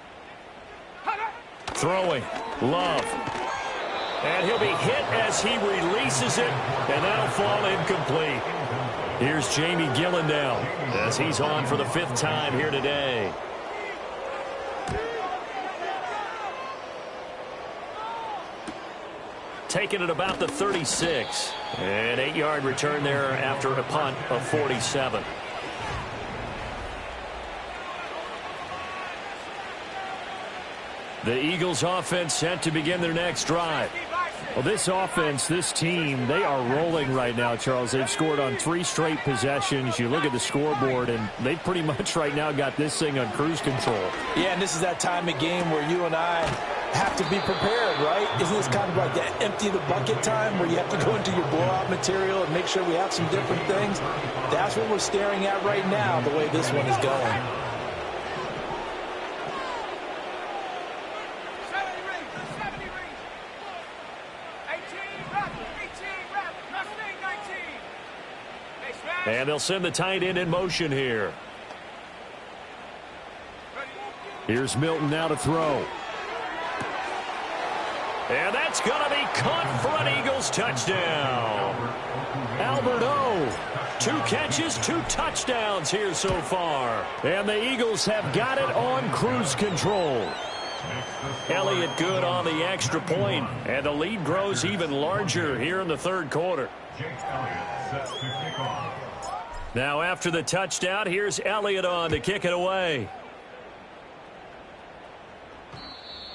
Throwing. Love. And he'll be hit as he releases it, and that'll fall incomplete. Here's Jamie Gillen now as he's on for the 5th time here today. taken at about the 36. An 8-yard return there after a punt of 47. The Eagles offense set to begin their next drive. Well, this offense, this team, they are rolling right now, Charles. They've scored on 3 straight possessions. You look at the scoreboard, and they've pretty much right now got this thing on cruise control. Yeah, and this is that time of game where you and I have to be prepared, right? Isn't this kind of like that empty the bucket time where you have to go into your blowout material and make sure we have some different things? That's what we're staring at right now, the way this one is going. And they'll send the tight end in motion here. Here's Milton now to throw. And that's going to be caught for an Eagles touchdown. Alberto, 2 catches, 2 touchdowns here so far. And the Eagles have got it on cruise control. Elliott good on the extra point, and the lead grows even larger here in the third quarter. Now after the touchdown, here's Elliott on to kick it away.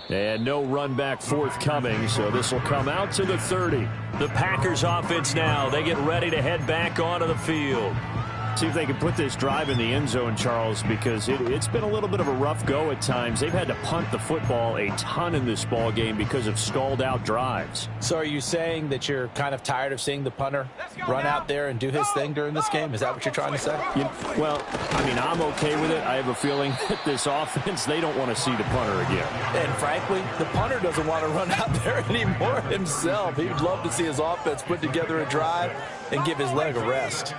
And no run back forthcoming, so this will come out to the 30. The Packers offense now, they get ready to head back onto the field. See if they can put this drive in the end zone, Charles, because it's been a little bit of a rough go at times. They've had to punt the football a ton in this ball game because of stalled out drives. So are you saying that you're kind of tired of seeing the punter run out there and do his thing during this game? Is that what you're trying to say? Well, I mean, I'm okay with it. I have a feeling that this offense, they don't want to see the punter again. And frankly, the punter doesn't want to run out there anymore himself. He'd love to see his offense put together a drive and give his leg a rest.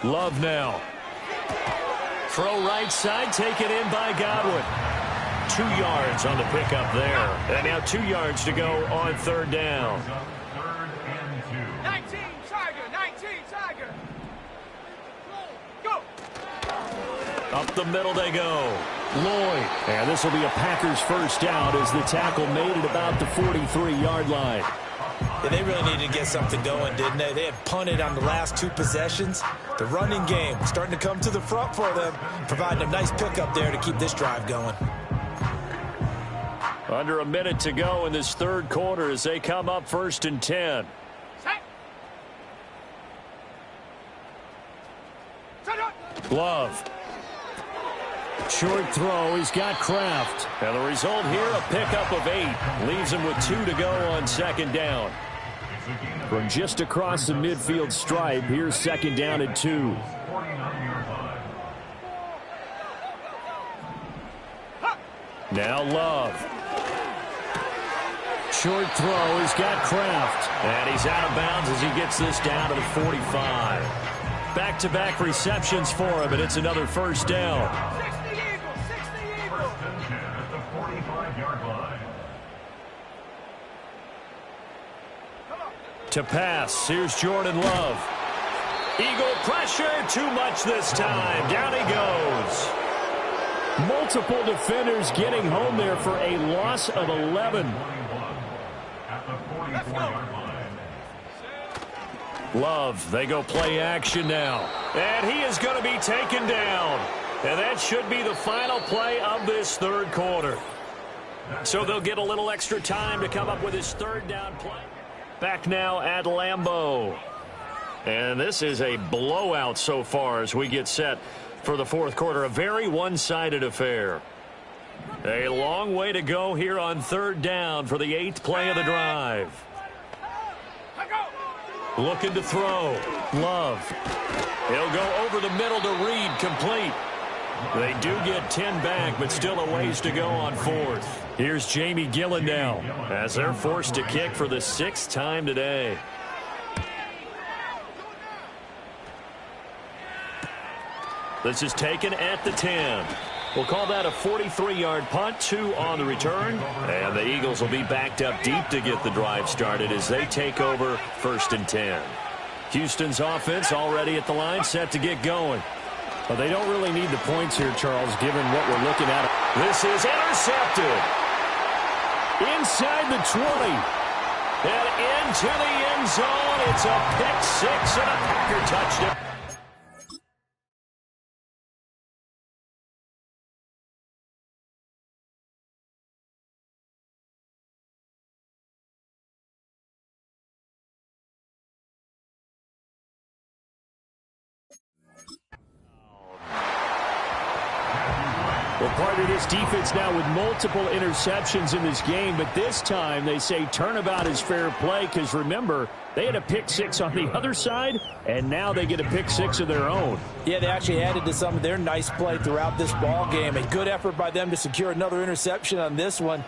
Love now. Throw right side, taken in by Godwin. 2 yards on the pickup there. And now 2 yards to go on third down. 19, Tiger, 19, Tiger. Go. Up the middle they go. Lloyd. And this will be a Packers first down as the tackle made it about the 43-yard line. Yeah, they really needed to get something going, didn't they? They had punted on the last 2 possessions. The running game starting to come to the front for them, providing a nice pickup there to keep this drive going. Under a minute to go in this third quarter as they come up 1st and 10. Love. Short throw. He's got Kraft. And the result here, a pickup of 8. Leaves him with 2 to go on second down. From just across the midfield stripe, here's second down and 2. Now Love. Short throw. He's got Kraft. And he's out of bounds as he gets this down to the 45. Back-to-back receptions for him, and it's another first down. To pass, here's Jordan Love. Eagle pressure, too much this time. Down he goes. Multiple defenders getting home there for a loss of 11. Love, they go play action now. And he is going to be taken down. And that should be the final play of this third quarter. So they'll get a little extra time to come up with his third down play. Back now at Lambeau. And this is a blowout so far as we get set for the fourth quarter. A very one-sided affair. A long way to go here on third down for the 8th play of the drive. Looking to throw. Love. He'll go over the middle to Reed, complete. They do get 10 back, but still a ways to go on fourth. Here's Jamie Gillen now as they're forced to kick for the 6th time today. This is taken at the 10. We'll call that a 43-yard punt, 2 on the return. And the Eagles will be backed up deep to get the drive started as they take over 1st and 10. Houston's offense already at the line, set to get going. Well, they don't really need the points here, Charles, given what we're looking at. This is intercepted. Inside the 20. And into the end zone. It's a pick six and a Packer touchdown. Well, part of this defense now with multiple interceptions in this game, but this time they say turnabout is fair play because, remember, they had a pick six on the other side, and now they get a pick six of their own. Yeah, they actually added to some of their nice play throughout this ball game. A good effort by them to secure another interception on this one.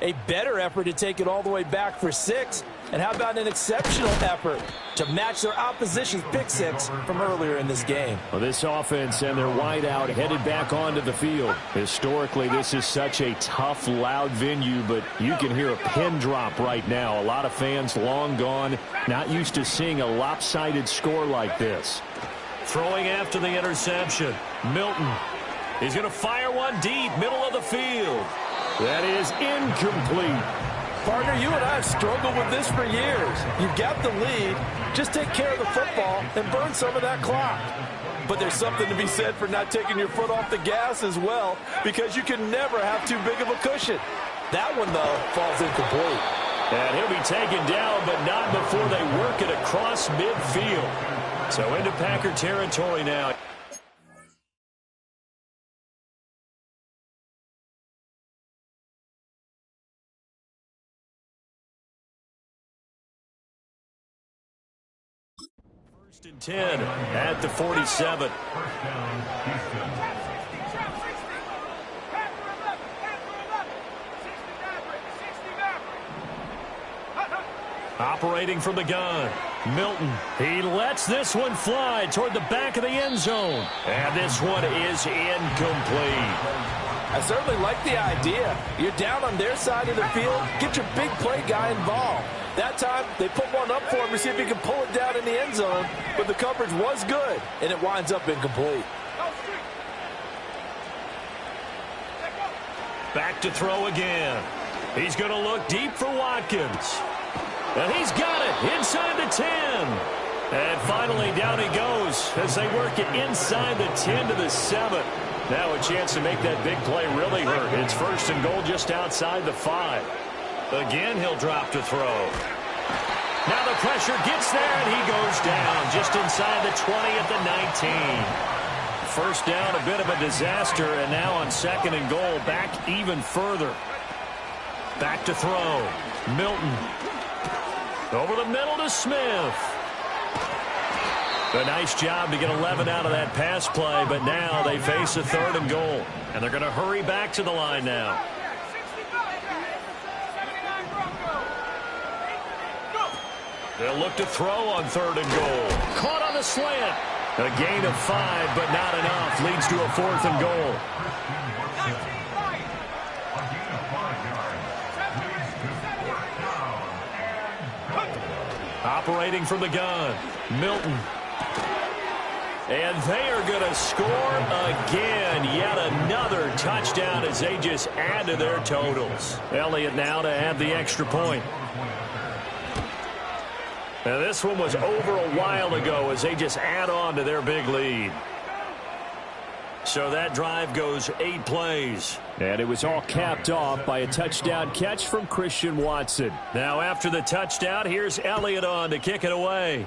A better effort to take it all the way back for 6. And how about an exceptional effort to match their opposition's pick six from earlier in this game? Well, this offense and their wideout headed back onto the field. Historically, this is such a tough, loud venue, but you can hear a pin drop right now. A lot of fans long gone, not used to seeing a lopsided score like this. Throwing after the interception. Milton. He's going to fire one deep, middle of the field. That is incomplete. Partner, you and I have struggled with this for years. You've got the lead. Just take care of the football and burn some of that clock. But there's something to be said for not taking your foot off the gas as well, because you can never have too big of a cushion. That one, though, falls incomplete. And he'll be taken down, but not before they work it across midfield. So into Packer territory now. First and 10 at the 47. Operating from the gun, Milton. He lets this one fly toward the back of the end zone. And this one is incomplete. I certainly like the idea. You're down on their side of the field. Get your big play guy involved. That time, they put one up for him to see if he can pull it down in the end zone. But the coverage was good, and it winds up incomplete. Back to throw again. He's going to look deep for Watkins. And he's got it inside the 10. And finally, down he goes as they work it inside the 10 to the 7. Now a chance to make that big play really hurt. It's first and goal just outside the 5. Again, he'll drop to throw. Now the pressure gets there, and he goes down just inside the 20 at the 19. First down, a bit of a disaster, and now on second and goal, back even further. Back to throw. Milton. Over the middle to Smith. A nice job to get 11 out of that pass play, but now they face a third and goal. And they're going to hurry back to the line now. They'll look to throw on third and goal. Caught on the slant. A gain of 5, but not enough. Leads to a fourth and goal. Operating from the gun, Milton. And they are going to score again. Yet another touchdown as they just add to their totals. Elliott now to add the extra point. Now this one was over a while ago as they just add on to their big lead. So that drive goes 8 plays. And it was all capped off by a touchdown catch from Christian Watson. Now after the touchdown, here's Elliott on to kick it away.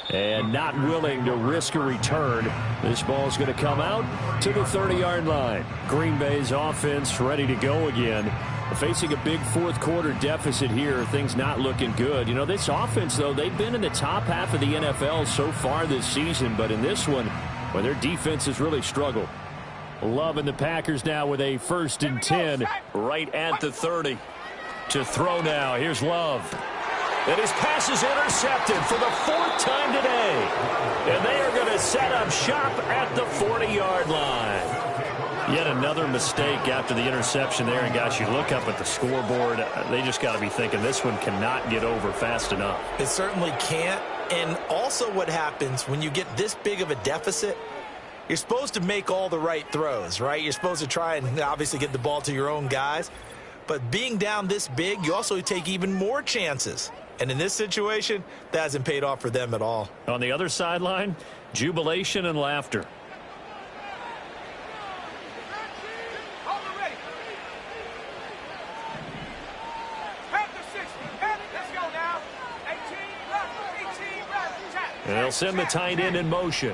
And not willing to risk a return. This ball's going to come out to the 30-yard line. Green Bay's offense ready to go again. Facing a big fourth quarter deficit here, things not looking good. You know, this offense, though, they've been in the top half of the NFL so far this season, but in this one, well, their defense has really struggled. Love and the Packers now with a first and 10 right at the 30. To throw now, here's Love. And his pass is intercepted for the 4th time today. And they are going to set up shop at the 40-yard line. Yet another mistake after the interception there. And, gosh, you look up at the scoreboard, they just got to be thinking this one cannot get over fast enough. It certainly can't. And also what happens when you get this big of a deficit, you're supposed to make all the right throws, right? You're supposed to try and obviously get the ball to your own guys. But being down this big, you also take even more chances. And in this situation, that hasn't paid off for them at all. On the other sideline, jubilation and laughter. And they'll send the tight end in motion.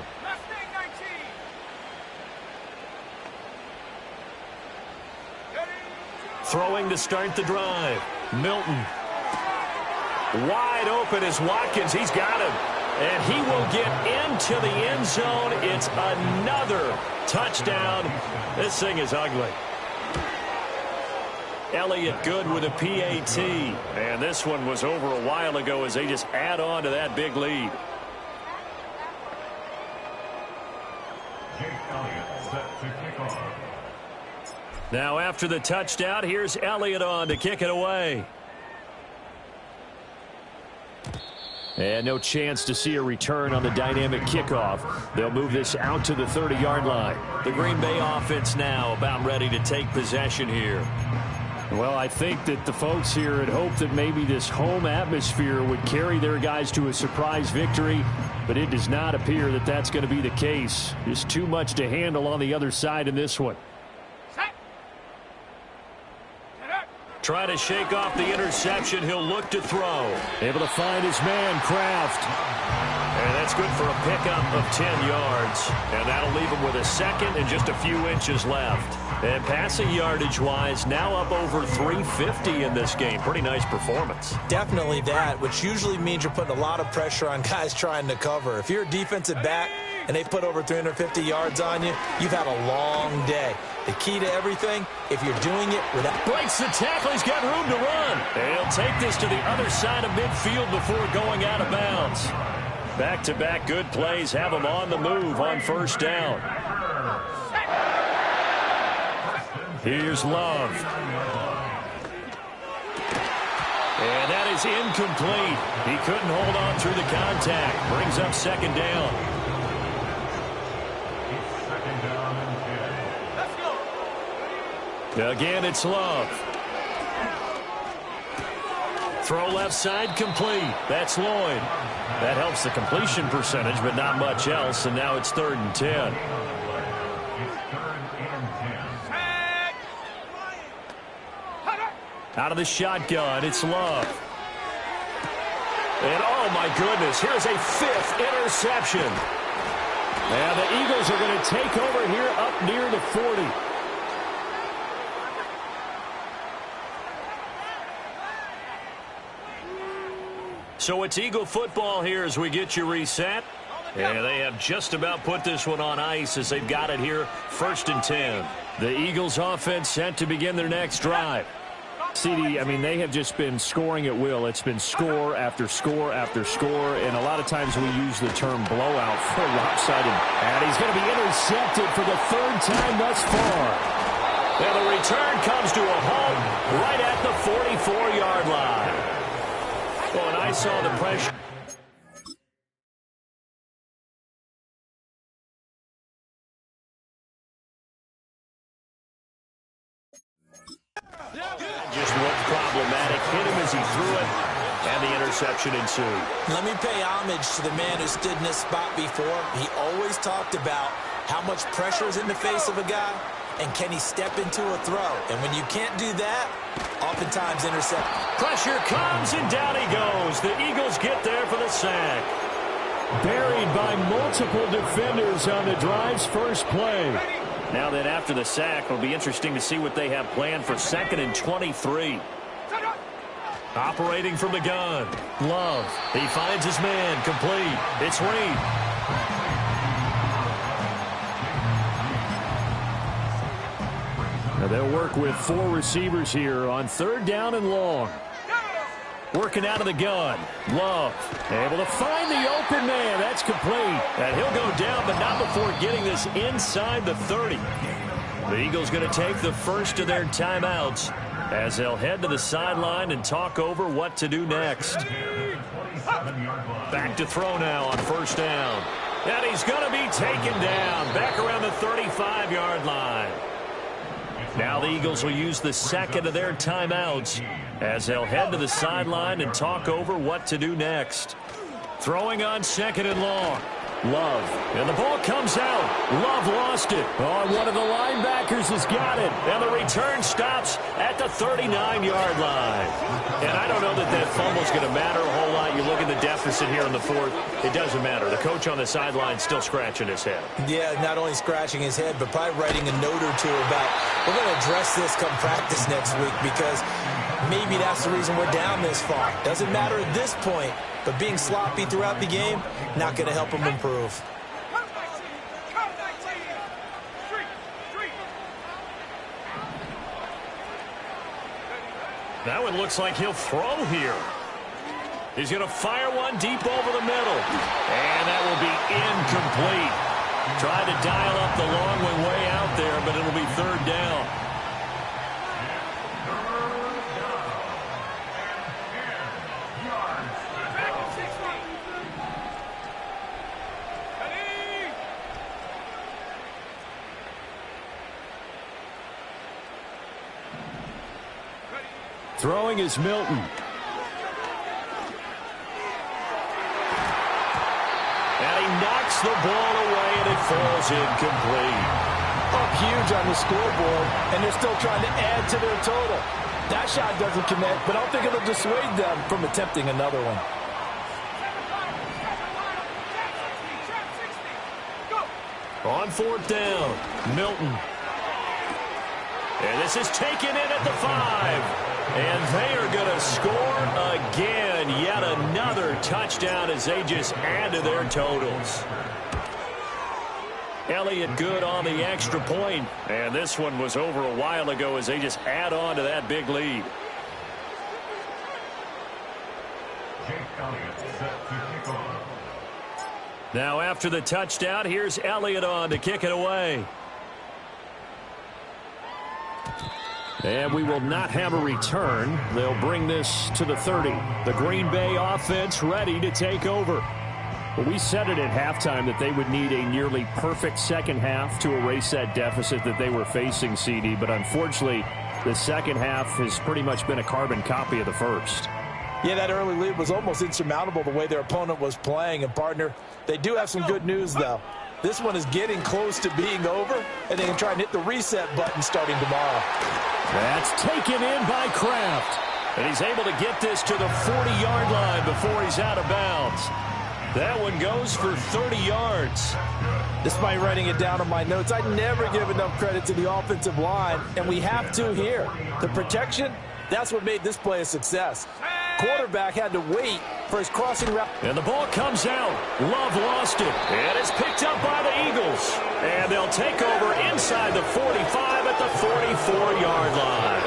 Throwing to start the drive. Milton. Wide open is Watkins. He's got him. And he will get into the end zone. It's another touchdown. This thing is ugly. Elliott good with a PAT. And this one was over a while ago as they just add on to that big lead. Now after the touchdown, here's Elliott on to kick it away. And no chance to see a return on the dynamic kickoff. They'll move this out to the 30-yard line. The Green Bay offense now about ready to take possession here. Well, I think that the folks here had hoped that maybe this home atmosphere would carry their guys to a surprise victory, but it does not appear that that's going to be the case. Just too much to handle on the other side in this one. Try to shake off the interception. He'll look to throw. Able to find his man, Kraft. And that's good for a pickup of 10 yards. And that'll leave him with a second and just a few inches left. And passing yardage-wise, now up over 350 in this game. Pretty nice performance. Definitely that, which usually means you're putting a lot of pressure on guys trying to cover. If you're a defensive back and they put over 350 yards on you, you've had a long day. The key to everything, if you're doing it without... Breaks the tackle. He's got room to run. And he'll take this to the other side of midfield before going out of bounds. Back-to-back good plays have him on the move on first down. Here's Love. And that is incomplete. He couldn't hold on through the contact. Brings up second down. Again, it's Love. Throw left side complete. That's Lloyd. That helps the completion percentage, but not much else. And now it's 3rd and 10. Out of the shotgun, it's Love. And oh my goodness, here's a 5th interception. And the Eagles are going to take over here up near the 40. So it's Eagle football here as we get you reset. And they have just about put this one on ice as they've got it here, 1st and 10. The Eagles offense set to begin their next drive. CD, I mean, they have just been scoring at will. It's been score after score after score, and a lot of times we use the term blowout for lopsided. And he's going to be intercepted for the 3rd time thus far. And the return comes to a halt right at the 44-yard line. Well, and I saw the pressure. Just looked problematic. Hit him as he threw it, and the interception ensued. Let me pay homage to the man who stood in this spot before. He always talked about how much pressure is in the face of a guy, and can he step into a throw. And when you can't do that, oftentimes intercept. Pressure comes, and down he goes. The Eagles get there for the sack. Buried by multiple defenders on the drive's first play. Now then, after the sack, it'll be interesting to see what they have planned for 2nd and 23. Operating from the gun. Love. He finds his man. Complete. It's Reed. Now they'll work with 4 receivers here on 3rd down and long. Working out of the gun. Love. Able to find the open man. That's complete. And he'll go down, but not before getting this inside the 30. The Eagles going to take the first of their timeouts as they'll head to the sideline and talk over what to do next. Back to throw now on 1st down. And he's going to be taken down. Back around the 35-yard line. Now the Eagles will use the second of their timeouts as they'll head to the sideline and talk over what to do next. Throwing on second and long. Love. And the ball comes out. Love lost it. Oh, one of the linebackers has got it. And the return stops at the 39-yard line. And I don't know that that fumble's going to matter a whole lot. You look at the deficit here in the fourth. It doesn't matter. The coach on the sideline still scratching his head. Yeah, not only scratching his head, but probably writing a note or two about, we're going to address this come practice next week because maybe that's the reason we're down this far. Doesn't matter at this point. But being sloppy throughout the game, not going to help him improve. That one looks like he'll throw here. He's going to fire one deep over the middle. And that will be incomplete. Tried to dial up the long one way out there, but it'll be third down. Throwing is Milton. And he knocks the ball away, and it falls incomplete. Up huge on the scoreboard, and they're still trying to add to their total. That shot doesn't connect, but I don't think it'll dissuade them from attempting another one. On fourth down, Milton. And this is taken in at the 5. And they are going to score again. Yet another touchdown as they just add to their totals. Elliott good on the extra point. And this one was over a while ago as they just add on to that big lead. Now after the touchdown, here's Elliott on to kick it away. And we will not have a return. They'll bring this to the 30. The Green Bay offense ready to take over. Well, we said it at halftime that they would need a nearly perfect second half to erase that deficit that they were facing, CD. But unfortunately, the second half has pretty much been a carbon copy of the first. Yeah, that early lead was almost insurmountable the way their opponent was playing. And, partner, they do have some good news, though. This one is getting close to being over, and they can try and hit the reset button starting tomorrow. That's taken in by Kraft. And he's able to get this to the 40-yard line before he's out of bounds. That one goes for 30 yards. Despite writing it down on my notes, I never give enough credit to the offensive line, and we have to here. The protection, that's what made this play a success. Quarterback had to wait for his crossing route. And the ball comes out. Love lost it. And it's picked up by the Eagles. And they'll take over inside the 45 at the 44-yard line.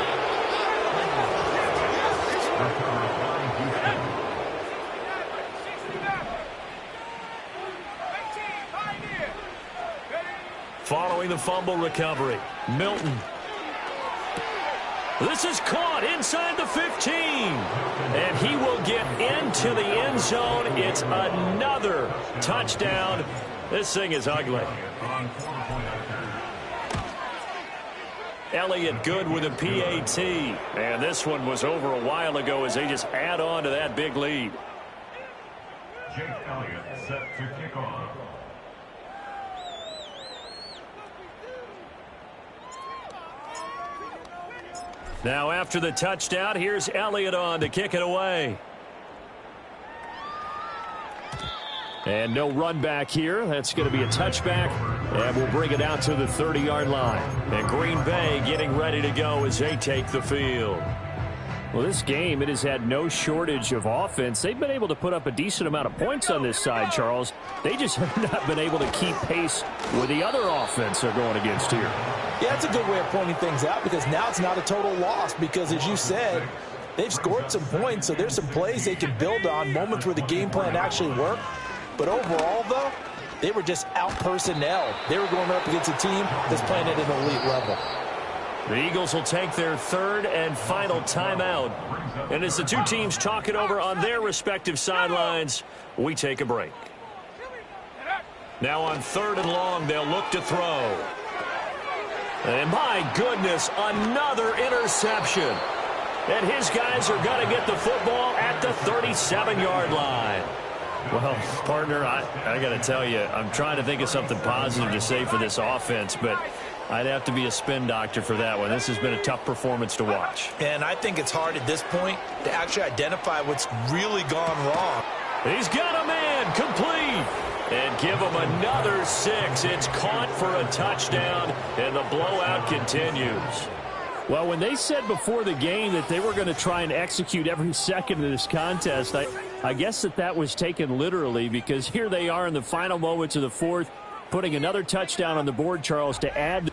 Following the fumble recovery, Milton. This is caught inside the 15. And he will get into the end zone. It's another touchdown. This thing is ugly. Elliott good with a PAT. And this one was over a while ago as they just add on to that big lead. Jake Elliott set to kick off. Now after the touchdown, here's Elliott on to kick it away. And no run back here. That's going to be a touchback. And we'll bring it out to the 30-yard line. And Green Bay getting ready to go as they take the field. Well, this game, it has had no shortage of offense. They've been able to put up a decent amount of points on this side, Charles. They just have not been able to keep pace with the other offense they're going against here. Yeah, that's a good way of pointing things out because now it's not a total loss because, as you said, they've scored some points, so there's some plays they can build on, moments where the game plan actually worked. But overall, though, they were just out-personnel. They were going up against a team that's playing at an elite level. The Eagles will take their third and final timeout. And as the two teams talk it over on their respective sidelines, we take a break. Now on third and long, they'll look to throw. And my goodness, another interception. And his guys are going to get the football at the 37-yard line. Well, partner, I got to tell you, I'm trying to think of something positive to say for this offense, but I'd have to be a spin doctor for that one. This has been a tough performance to watch. And I think it's hard at this point to actually identify what's really gone wrong. He's got a man complete. And give him another 6. It's caught for a touchdown, and the blowout continues. Well, when they said before the game that they were going to try and execute every second of this contest, I guess that was taken literally, because here they are in the final moments of the fourth, putting another touchdown on the board, Charles, to add.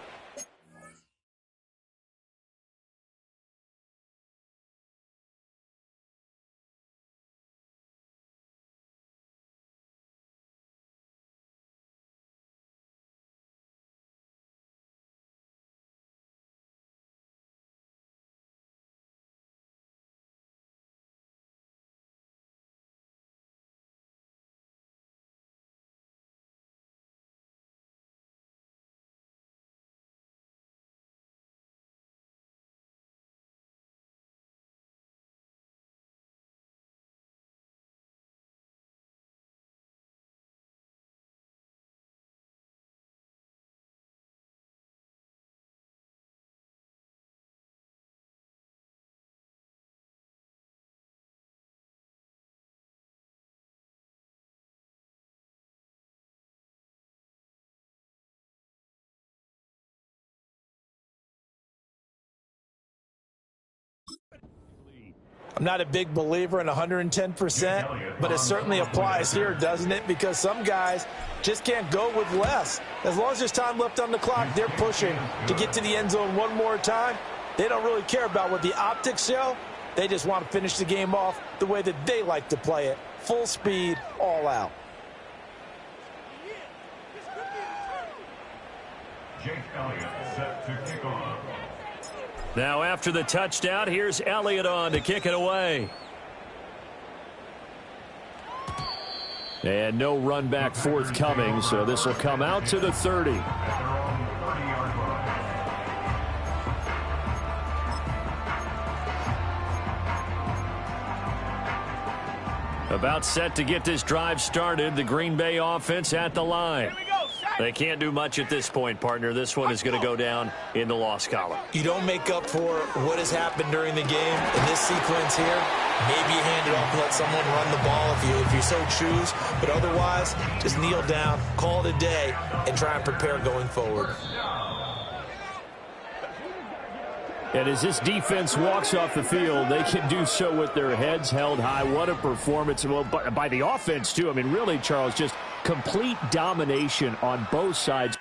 I'm not a big believer in 110%, but it certainly applies here, doesn't it? Because some guys just can't go with less. As long as there's time left on the clock, they're pushing to get to the end zone one more time. They don't really care about what the optics show. They just want to finish the game off the way that they like to play it. Full speed, all out. Jake Elliott set to kick off. Now after the touchdown, here's Elliott on to kick it away. And no run back forthcoming, so this will come out to the 30. About set to get this drive started, the Green Bay offense at the line. They can't do much at this point, partner. This one is going to go down in the loss column. You don't make up for what has happened during the game in this sequence here. Maybe you hand it off and let someone run the ball if you so choose. But otherwise, just kneel down, call it a day, and try and prepare going forward. And as this defense walks off the field, they can do so with their heads held high. What a performance. Well, by the offense, too. I mean, really, Charles, just complete domination on both sides.